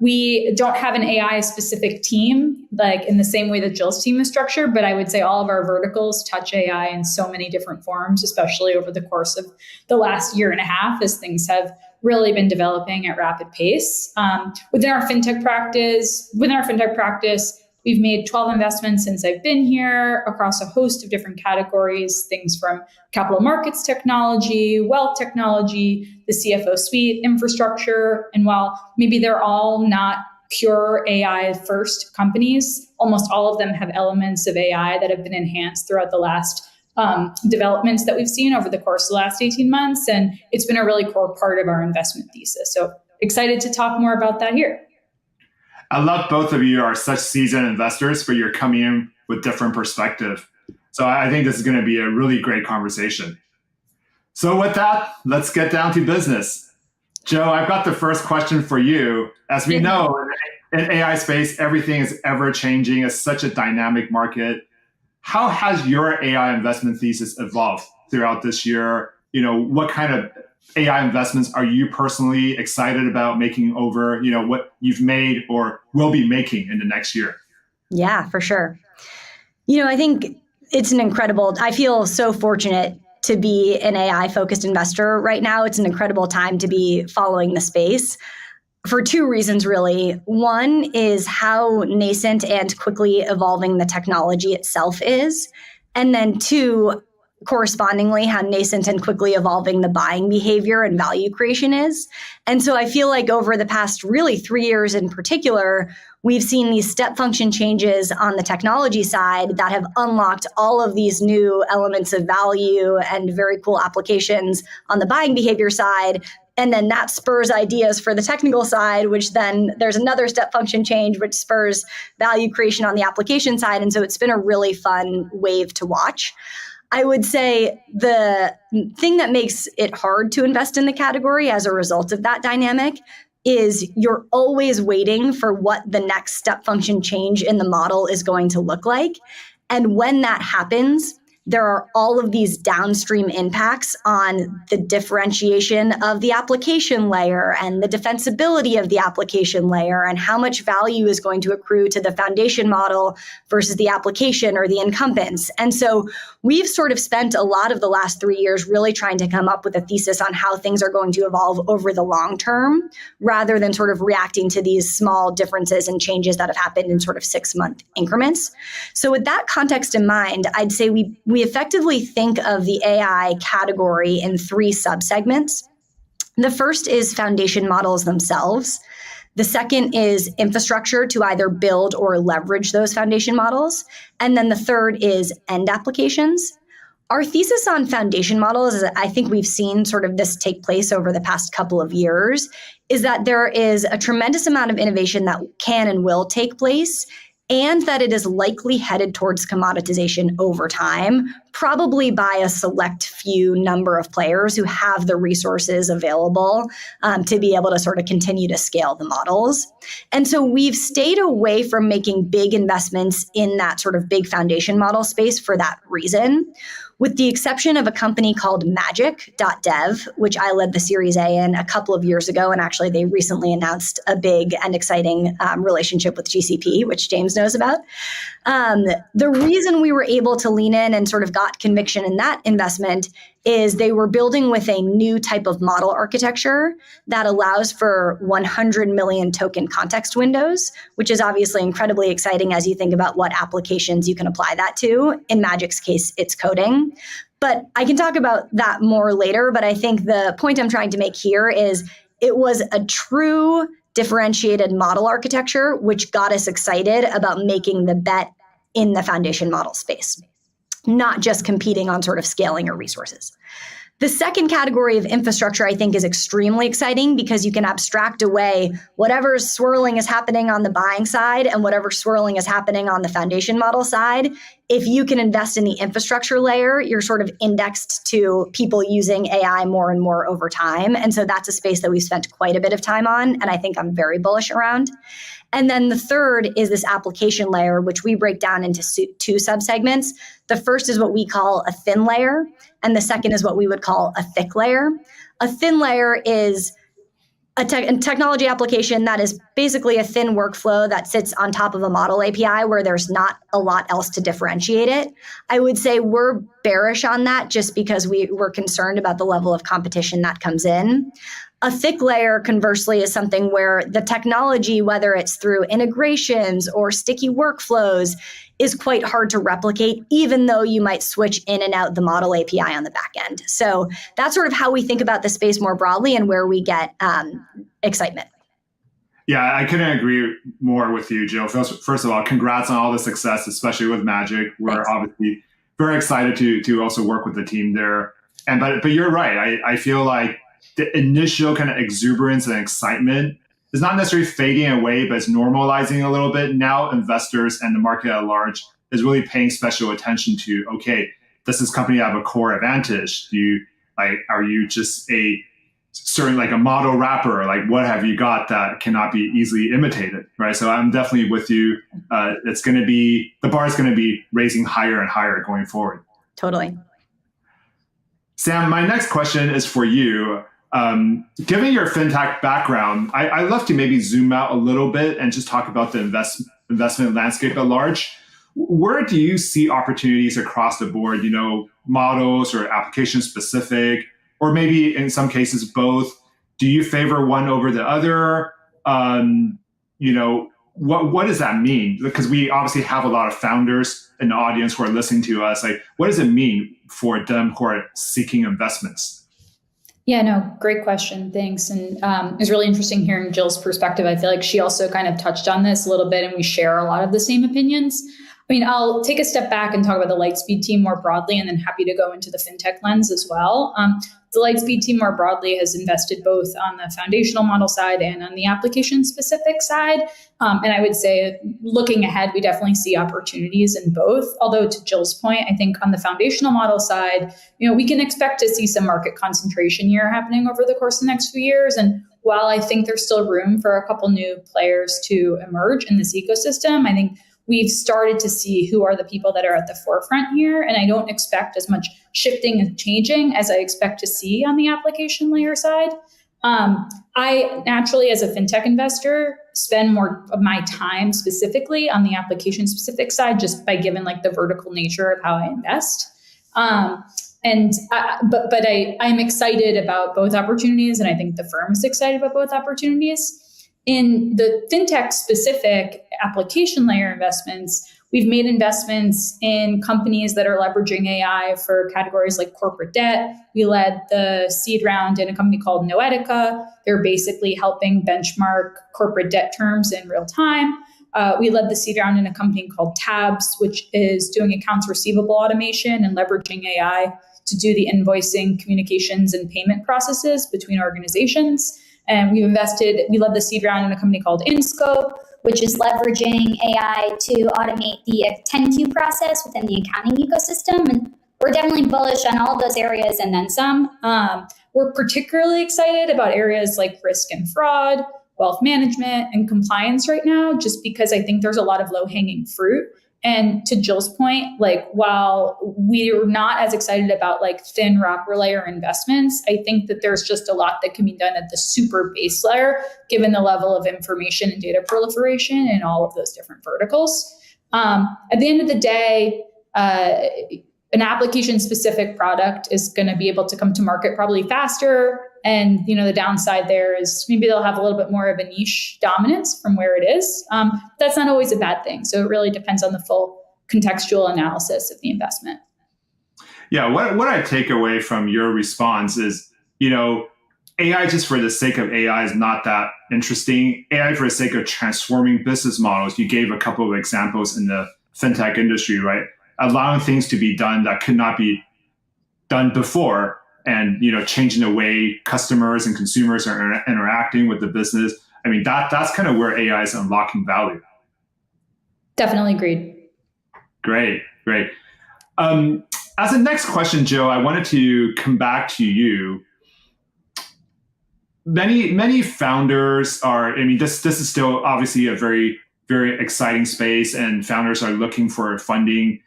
We don't have an AI specific team, like in the same way that Jill's team is structured, but I would say all of our verticals touch AI in so many different forms, especially over the course of the last 1.5 years, as things have really been developing at rapid pace. Within our fintech practice, we've made 12 investments since I've been here across a host of different categories, things from capital markets technology, wealth technology, the CFO suite, infrastructure. And while maybe they're all not pure AI first companies, almost all of them have elements of AI that have been enhanced throughout the last developments that we've seen over the course of the last 18 months. And it's been a really core part of our investment thesis. So excited to talk more about that here. I love both of you are such seasoned investors, but you're coming in with different perspective. So I think this is going to be a really great conversation. So with that, let's get down to business. Joe, I've got the first question for you. As we know, in AI space, everything is ever changing. It's such a dynamic market. How has your AI investment thesis evolved throughout this year? What kind of AI investments are you personally excited about making over, what you've made or will be making in the next year? Yeah, for sure. I think it's I feel so fortunate to be an AI focused investor right now. It's an incredible time to be following the space for 2 reasons, really. One is how nascent and quickly evolving the technology itself is. And then 2, correspondingly how nascent and quickly evolving the buying behavior and value creation is. And so I feel like over the past really 3 years in particular, we've seen these step function changes on the technology side that have unlocked all of these new elements of value and very cool applications on the buying behavior side. And then that spurs ideas for the technical side, which then there's another step function change, which spurs value creation on the application side. And so it's been a really fun wave to watch. I would say the thing that makes it hard to invest in the category as a result of that dynamic is you're always waiting for what the next step function change in the model is going to look like. And when that happens, there are all of these downstream impacts on the differentiation of the application layer and the defensibility of the application layer and how much value is going to accrue to the foundation model versus the application or the incumbents. And so we've sort of spent a lot of the last 3 years really trying to come up with a thesis on how things are going to evolve over the long term, rather than sort of reacting to these small differences and changes that have happened in sort of 6-month increments. So with that context in mind, I'd say we effectively think of the AI category in 3 subsegments. The first is foundation models themselves. The second is infrastructure to either build or leverage those foundation models. And then the third is end applications. Our thesis on foundation models is that I think we've seen sort of this take place over the past couple of years, is that there is a tremendous amount of innovation that can and will take place, and that it is likely headed towards commoditization over time, probably by a select few number of players who have the resources available to be able to sort of continue to scale the models. And so we've stayed away from making big investments in that sort of big foundation model space for that reason. With the exception of a company called Magic.dev, which I led the Series A in a couple of years ago. And actually, they recently announced a big and exciting relationship with GCP, which James knows about. The reason we were able to lean in and sort of got conviction in that investment is they were building with a new type of model architecture that allows for 100 million token context windows, which is obviously incredibly exciting as you think about what applications you can apply that to. In Magic's case, it's coding. But I can talk about that more later. But I think the point I'm trying to make here is it was a true differentiated model architecture, which got us excited about making the bet in the foundation model space, not just competing on sort of scaling or resources. The second category of infrastructure, I think, is extremely exciting because you can abstract away whatever swirling is happening on the buying side and whatever swirling is happening on the foundation model side. If you can invest in the infrastructure layer, you're sort of indexed to people using AI more and more over time. And so that's a space that we've spent quite a bit of time on, and I think I'm very bullish around. And then the third is this application layer, which we break down into 2 subsegments. The first is what we call a thin layer, and the second is what we would call a thick layer. A thin layer is a technology application that is basically a thin workflow that sits on top of a model API where there's not a lot else to differentiate it. I would say we're bearish on that just because we're concerned about the level of competition that comes in. A thick layer, conversely, is something where the technology, whether it's through integrations or sticky workflows, is quite hard to replicate, even though you might switch in and out the model API on the back end. So that's sort of how we think about the space more broadly and where we get excitement. Yeah, I couldn't agree more with you, Jill. First of all, congrats on all the success, especially with Magic. We're obviously very excited to also work with the team there. But you're right. I feel like the initial kind of exuberance and excitement is not necessarily fading away, but it's normalizing a little bit. Now investors and the market at large is really paying special attention to, okay, does this company have a core advantage? Are you just a certain like a model wrapper? Like what have you got that cannot be easily imitated, right? So I'm definitely with you. The bar is going to be raising higher and higher going forward. Totally. Sam, my next question is for you. Given your fintech background, I'd love to maybe zoom out a little bit and just talk about the investment landscape at large. Where do you see opportunities across the board, models or application specific, or maybe in some cases both? Do you favor one over the other? what does that mean? Because we obviously have a lot of founders in the audience who are listening to us. Like, what does it mean for them who are seeking investments? Yeah, no, great question. Thanks. And it was really interesting hearing Jill's perspective. I feel like she also kind of touched on this a little bit, and we share a lot of the same opinions. I mean, I'll take a step back and talk about the Lightspeed team more broadly, and then happy to go into the fintech lens as well. The Lightspeed team more broadly has invested both on the foundational model side and on the application specific side. And I would say looking ahead, we definitely see opportunities in both. Although to Jill's point, I think on the foundational model side, we can expect to see some market concentration here happening over the course of the next few years. And while I think there's still room for a couple new players to emerge in this ecosystem, I think we've started to see who are the people that are at the forefront here. And I don't expect as much shifting and changing as I expect to see on the application layer side. I naturally, as a fintech investor, spend more of my time specifically on the application specific side, just by given like the vertical nature of how I invest. But I'm excited about both opportunities, and I think the firm is excited about both opportunities. In the fintech specific application layer investments, we've made investments in companies that are leveraging AI for categories like corporate debt. We led the seed round in a company called Noetica. They're basically helping benchmark corporate debt terms in real time. We led the seed round in a company called Tabs, which is doing accounts receivable automation and leveraging AI to do the invoicing, communications, and payment processes between organizations. And we led the seed round in a company called InScope, which is leveraging AI to automate the 10Q process within the accounting ecosystem. And we're definitely bullish on all of those areas and then some. We're particularly excited about areas like risk and fraud, wealth management, and compliance right now, just because I think there's a lot of low-hanging fruit. And to Jill's point, like, while we're not as excited about like thin wrapper layer investments, I think that there's just a lot that can be done at the super base layer, given the level of information and data proliferation in all of those different verticals. At the end of the day, an application specific product is going to be able to come to market probably faster. And, the downside there is maybe they'll have a little bit more of a niche dominance from where it is. That's not always a bad thing. So it really depends on the full contextual analysis of the investment. Yeah, what I take away from your response is, AI just for the sake of AI is not that interesting. AI for the sake of transforming business models. You gave a couple of examples in the fintech industry, right? Allowing things to be done that could not be done before, and changing the way customers and consumers are interacting with the business. I mean, that's kind of where AI is unlocking value. Definitely agreed. Great. As a next question, Jill, I wanted to come back to you. Many founders are. I mean, this is still obviously a very, very exciting space, and founders are looking for funding.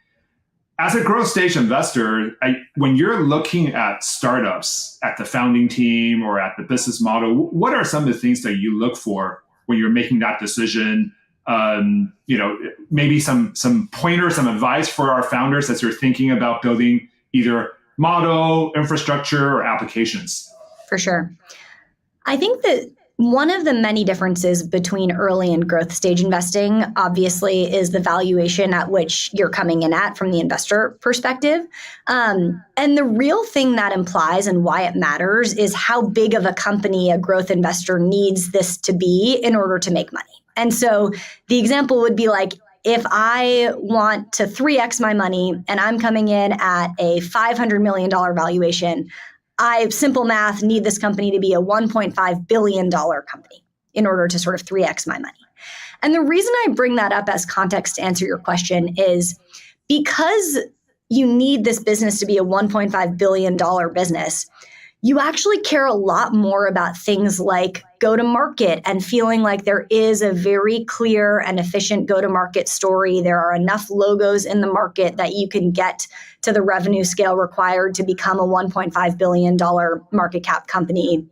As a growth stage investor, when you're looking at startups, at the founding team or at the business model, what are some of the things that you look for when you're making that decision? Maybe some pointers, some advice for our founders as you're thinking about building either model, infrastructure, or applications. For sure. I think that one of the many differences between early and growth stage investing, obviously, is the valuation at which you're coming in at from the investor perspective. And the real thing that implies and why it matters is how big of a company a growth investor needs this to be in order to make money. And so the example would be like, if I want to 3x my money and I'm coming in at a $500 million valuation, simple math, need this company to be a $1.5 billion company in order to sort of 3x my money. And the reason I bring that up as context to answer your question is because you need this business to be a $1.5 billion business, you actually care a lot more about things like go-to-market and feeling like there is a very clear and efficient go-to-market story. There are enough logos in the market that you can get to the revenue scale required to become a $1.5 billion market cap company.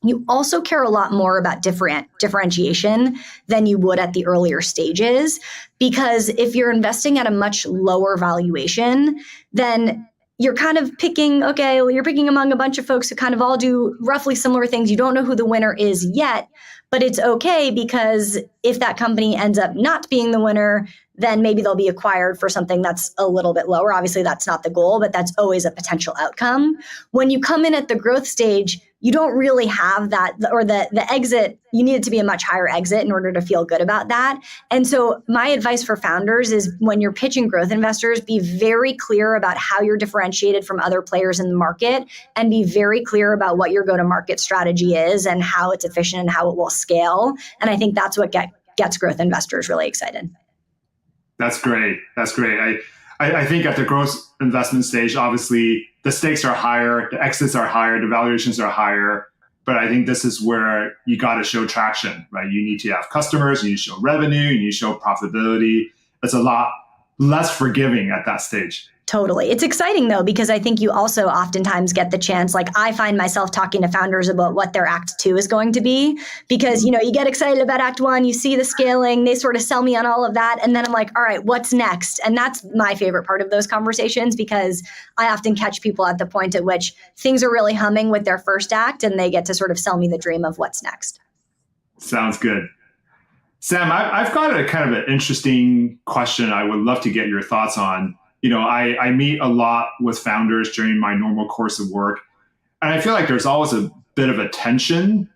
You also care a lot more about differentiation than you would at the earlier stages, because if you're investing at a much lower valuation, then you're kind of picking, okay, well, you're picking among a bunch of folks who kind of all do roughly similar things. You don't know who the winner is yet, but it's okay, because if that company ends up not being the winner, then maybe they'll be acquired for something that's a little bit lower. Obviously, that's not the goal, but that's always a potential outcome. When you come in at the growth stage, you don't really have that, or the exit, you need it to be a much higher exit in order to feel good about that. And so my advice for founders is, when you're pitching growth investors, be very clear about how you're differentiated from other players in the market, and be very clear about what your go-to-market strategy is and how it's efficient and how it will scale. And I think that's what gets growth investors really excited. That's great. That's great. I think at the growth investment stage, obviously the stakes are higher, the exits are higher, the valuations are higher. But I think this is where you got to show traction, right? You need to have customers, you need to show revenue, you need to show profitability. It's a lot less forgiving at that stage. Totally. It's exciting though, because I think you also oftentimes get the chance, like I find myself talking to founders about what their act 2 is going to be, because, you get excited about act 1, you see the scaling, they sort of sell me on all of that. And then I'm like, all right, what's next? And that's my favorite part of those conversations, because I often catch people at the point at which things are really humming with their first act, and they get to sort of sell me the dream of what's next. Sounds good. Sam, I've got a kind of an interesting question I would love to get your thoughts on. I meet a lot with founders during my normal course of work, and I feel like there's always a bit of a tension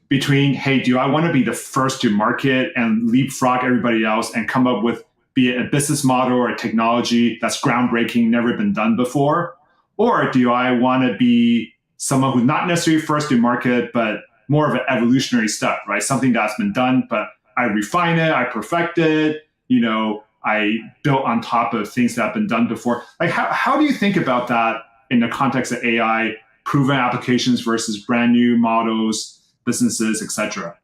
between, hey, do I want to be the first to market and leapfrog everybody else and come up with, be it a business model or a technology that's groundbreaking, never been done before? Or do I want to be someone who's not necessarily first to market, but more of an evolutionary step, right? Something that's been done, but I refine it, I perfect it, I built on top of things that have been done before. Like, how do you think about that in the context of AI, proven applications versus brand new models, businesses, et cetera?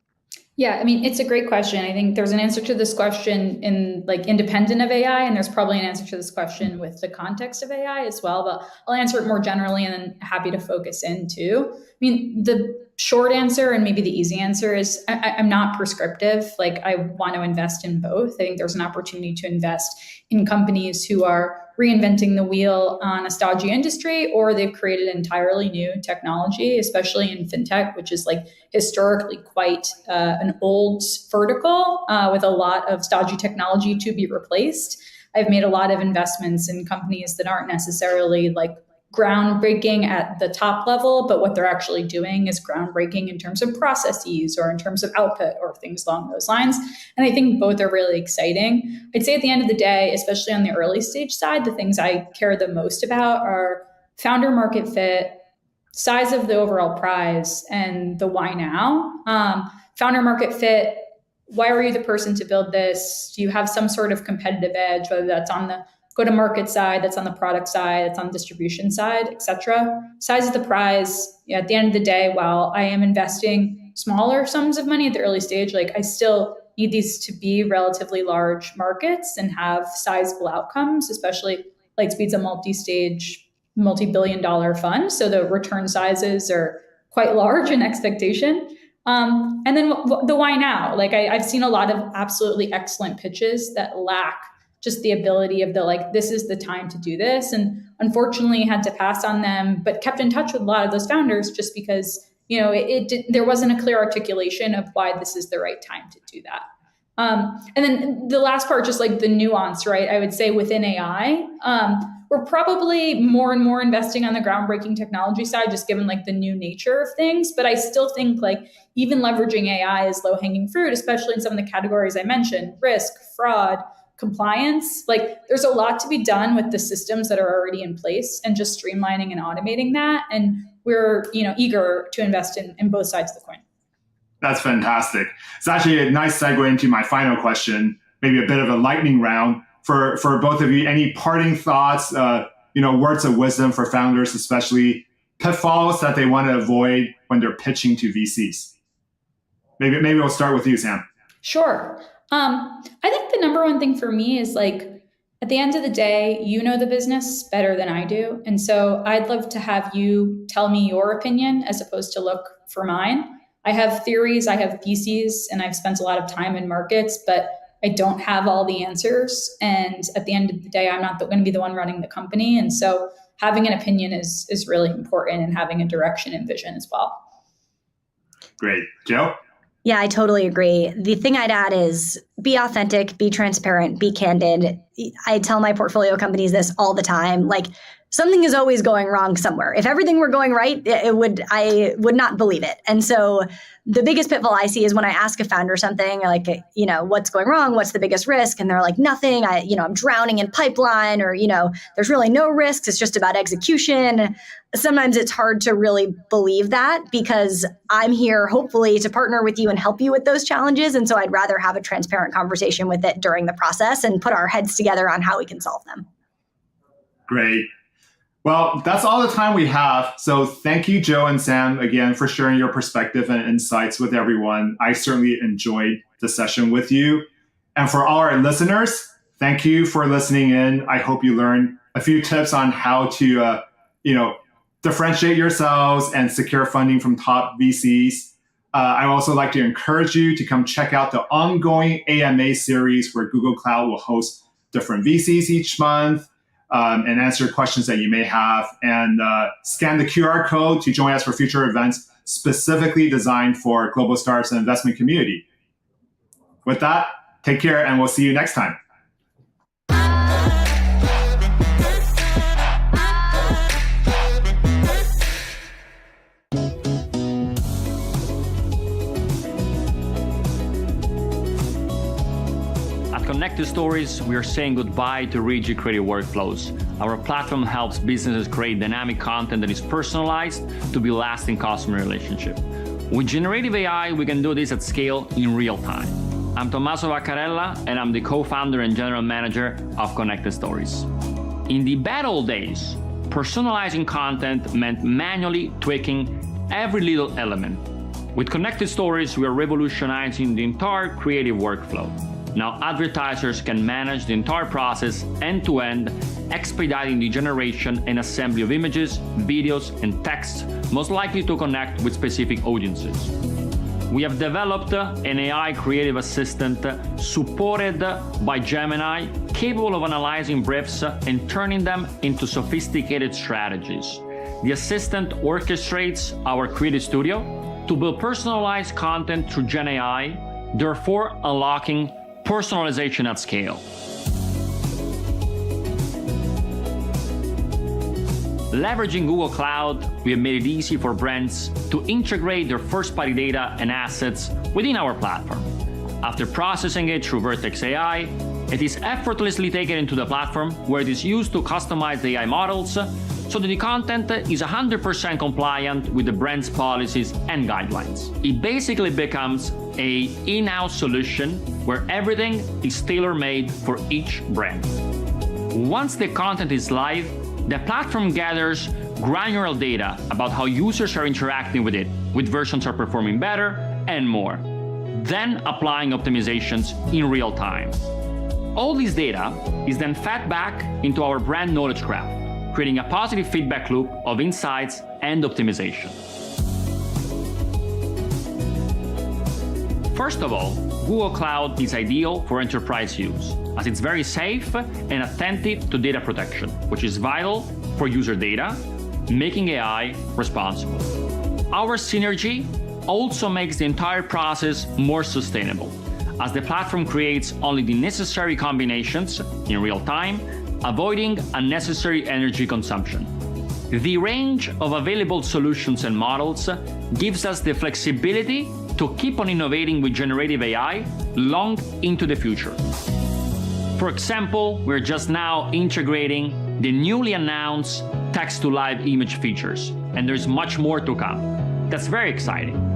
Yeah, I mean, it's a great question. I think there's an answer to this question in independent of AI, and there's probably an answer to this question with the context of AI as well, but I'll answer it more generally and then happy to focus in too. I mean, the short answer and maybe the easy answer is I'm not prescriptive. I want to invest in both. I think there's an opportunity to invest in companies who are reinventing the wheel on a stodgy industry, or they've created entirely new technology, especially in fintech, which is historically quite an old vertical with a lot of stodgy technology to be replaced. I've made a lot of investments in companies that aren't necessarily groundbreaking at the top level, but what they're actually doing is groundbreaking in terms of processes or in terms of output or things along those lines. And I think both are really exciting. I'd say at the end of the day, especially on the early stage side, the things I care the most about are founder market fit, size of the overall prize, and the why now. Founder market fit, why are you the person to build this? Do you have some sort of competitive edge, whether that's on the go-to-market side, that's on the product side, that's on the distribution side, et cetera. Size of the prize, at the end of the day, while I am investing smaller sums of money at the early stage, I still need these to be relatively large markets and have sizable outcomes, especially Lightspeed's a multi-stage, multi-billion-dollar fund. So the return sizes are quite large in expectation. And then the why now? I've seen a lot of absolutely excellent pitches that lack just the ability of this is the time to do this. And unfortunately had to pass on them, but kept in touch with a lot of those founders just because, there wasn't a clear articulation of why this is the right time to do that. And then the last part, just the nuance, right? I would say within AI, we're probably more and more investing on the groundbreaking technology side, just given the new nature of things. But I still think even leveraging AI is low hanging fruit, especially in some of the categories I mentioned, risk, fraud, compliance. There's a lot to be done with the systems that are already in place and just streamlining and automating that. And we're eager to invest in both sides of the coin. That's fantastic. It's actually a nice segue into my final question, maybe a bit of a lightning round for both of you. Any parting thoughts, words of wisdom for founders, especially pitfalls that they want to avoid when they're pitching to VCs? Maybe we'll start with you, Sam. Sure. I think the number one thing for me is at the end of the day, the business better than I do. And so I'd love to have you tell me your opinion as opposed to look for mine. I have theories, I have theses, and I've spent a lot of time in markets, but I don't have all the answers. And at the end of the day, I'm not going to be the one running the company. And so having an opinion is really important, and having a direction and vision as well. Great. Joe? Yeah, I totally agree. The thing I'd add is be authentic, be transparent, be candid. I tell my portfolio companies this all the time. Like, something is always going wrong somewhere. If everything were going right, I would not believe it. And so the biggest pitfall I see is when I ask a founder something like, what's going wrong? What's the biggest risk? And they're like, nothing. I'm drowning in pipeline, or, there's really no risks. It's just about execution. Sometimes it's hard to really believe that, because I'm here hopefully to partner with you and help you with those challenges. And so I'd rather have a transparent conversation with it during the process and put our heads together on how we can solve them. Great. Well, that's all the time we have. So thank you, Joe and Sam, again, for sharing your perspective and insights with everyone. I certainly enjoyed the session with you. And for all our listeners, thank you for listening in. I hope you learned a few tips on how to, differentiate yourselves and secure funding from top VCs. I also like to encourage you to come check out the ongoing AMA series, where Google Cloud will host different VCs each month. And answer questions that you may have, and scan the QR code to join us for future events specifically designed for global startups and investment community. With that, take care, and we'll see you next time. Connected Stories, we are saying goodbye to rigid creative workflows. Our platform helps businesses create dynamic content that is personalized to build lasting customer relationship. With generative AI, we can do this at scale in real time. I'm Tommaso Vaccarella, and I'm the co-founder and general manager of Connected Stories. In the bad old days, personalizing content meant manually tweaking every little element. With Connected Stories, we are revolutionizing the entire creative workflow. Now advertisers can manage the entire process end-to-end, expediting the generation and assembly of images, videos, and text most likely to connect with specific audiences. We have developed an AI creative assistant supported by Gemini, capable of analyzing briefs and turning them into sophisticated strategies. The assistant orchestrates our creative studio to build personalized content through Gen AI, therefore unlocking personalization at scale. Leveraging Google Cloud, we have made it easy for brands to integrate their first-party data and assets within our platform. After processing it through Vertex AI, it is effortlessly taken into the platform, where it is used to customize the AI models so that the content is 100% compliant with the brand's policies and guidelines. It basically becomes an in-house solution where everything is tailor-made for each brand. Once the content is live, the platform gathers granular data about how users are interacting with it, which versions are performing better, and more, then applying optimizations in real time. All this data is then fed back into our brand knowledge graph, creating a positive feedback loop of insights and optimization. First of all, Google Cloud is ideal for enterprise use, as it's very safe and attentive to data protection, which is vital for user data, making AI responsible. Our synergy also makes the entire process more sustainable, as the platform creates only the necessary combinations in real time, avoiding unnecessary energy consumption. The range of available solutions and models gives us the flexibility to keep on innovating with generative AI long into the future. For example, we're just now integrating the newly announced text-to-live image features, and there's much more to come. That's very exciting.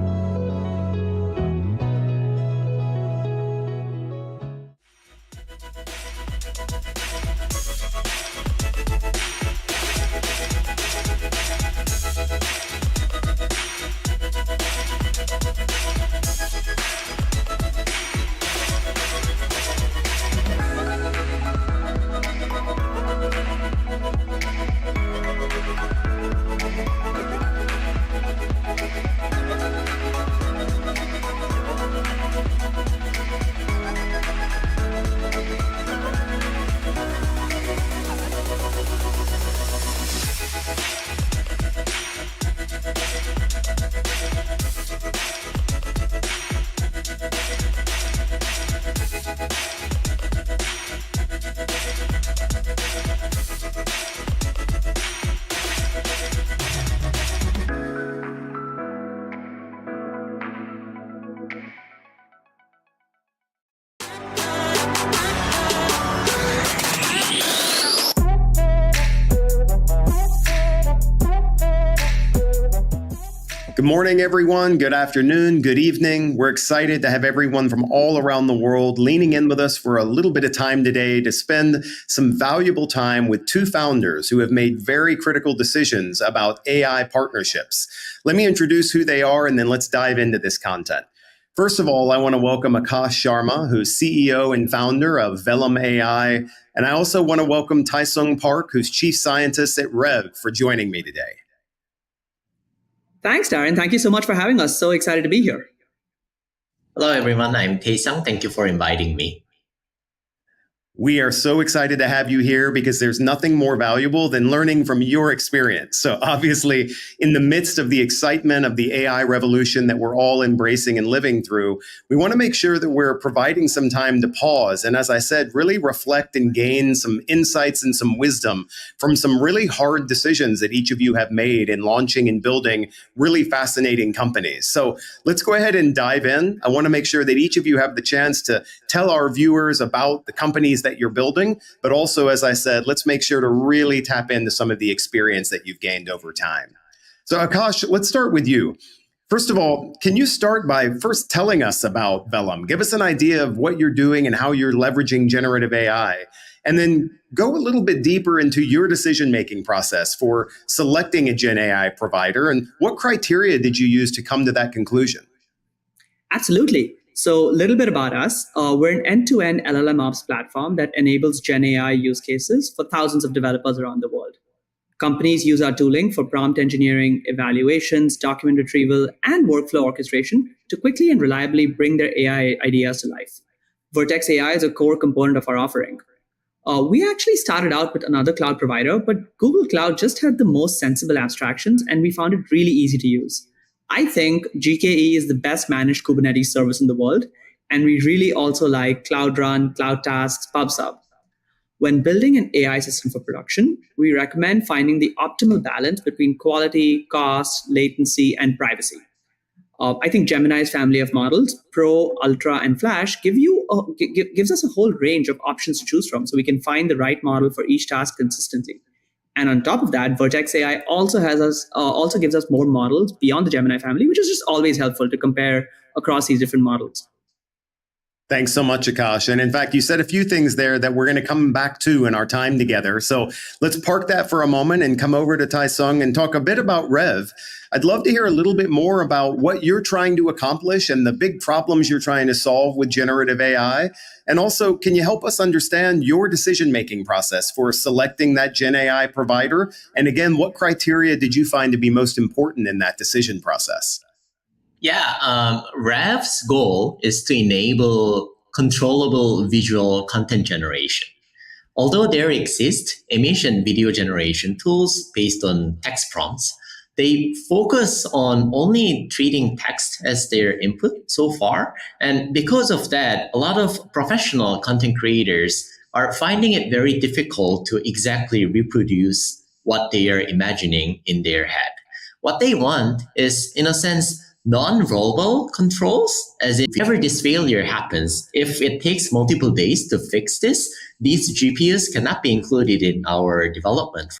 Good morning, everyone. Good afternoon. Good evening. We're excited to have everyone from all around the world leaning in with us for a little bit of time today to spend some valuable time with two founders who have made very critical decisions about AI partnerships. Let me introduce who they are, and then let's dive into this content. First of all, I want to welcome Akash Sharma, who's CEO and founder of Vellum AI. And I also want to welcome Tai-Sung Park, who's chief scientist at Rev, for joining me today. Thanks, Darren. Thank you so much for having us. So excited to be here. Hello, everyone. I'm Tai-Sung. Thank you for inviting me. We are so excited to have you here because there's nothing more valuable than learning from your experience. So obviously, in the midst of the excitement of the AI revolution that we're all embracing and living through, we want to make sure that we're providing some time to pause. And as I said, really reflect and gain some insights and some wisdom from some really hard decisions that each of you have made in launching and building really fascinating companies. So let's go ahead and dive in. I want to make sure that each of you have the chance to tell our viewers about the companies that you're building, but also, as I said, let's make sure to really tap into some of the experience that you've gained over time. So Akash, let's start with you. First of all, can you start by first telling us about Vellum? Give us an idea of what you're doing and how you're leveraging generative AI, and then go a little bit deeper into your decision-making process for selecting a Gen AI provider, and what criteria did you use to come to that conclusion? Absolutely. So a little bit about us. We're an end-to-end LLM ops platform that enables Gen AI use cases for thousands of developers around the world. Companies use our tooling for prompt engineering, evaluations, document retrieval, and workflow orchestration to quickly and reliably bring their AI ideas to life. Vertex AI is a core component of our offering. We actually started out with another cloud provider, but Google Cloud just had the most sensible abstractions, and we found it really easy to use. I think GKE is the best managed Kubernetes service in the world, and we really also like Cloud Run, Cloud Tasks, PubSub. When building an AI system for production, we recommend finding the optimal balance between quality, cost, latency, and privacy. I think Gemini's family of models, Pro, Ultra, and Flash, gives us a whole range of options to choose from, so we can find the right model for each task consistently. And on top of that, Vertex AI also gives us more models beyond the Gemini family, which is just always helpful to compare across these different models. Thanks so much, Akash. And in fact, you said a few things there that we're going to come back to in our time together. So let's park that for a moment and come over to Tai-Sung and talk a bit about Rev. I'd love to hear a little bit more about what you're trying to accomplish and the big problems you're trying to solve with generative AI. And also, can you help us understand your decision-making process for selecting that Gen AI provider? And again, what criteria did you find to be most important in that decision process? Yeah, Rev's goal is to enable controllable visual content generation. Although there exist image and video generation tools based on text prompts, they focus on only treating text as their input so far. And because of that, a lot of professional content creators are finding it very difficult to exactly reproduce what they are imagining in their head. What they want is, in a sense, non-verbal controls, as in whenever this failure happens, if it takes multiple days to fix this, these GPUs cannot be included in our development.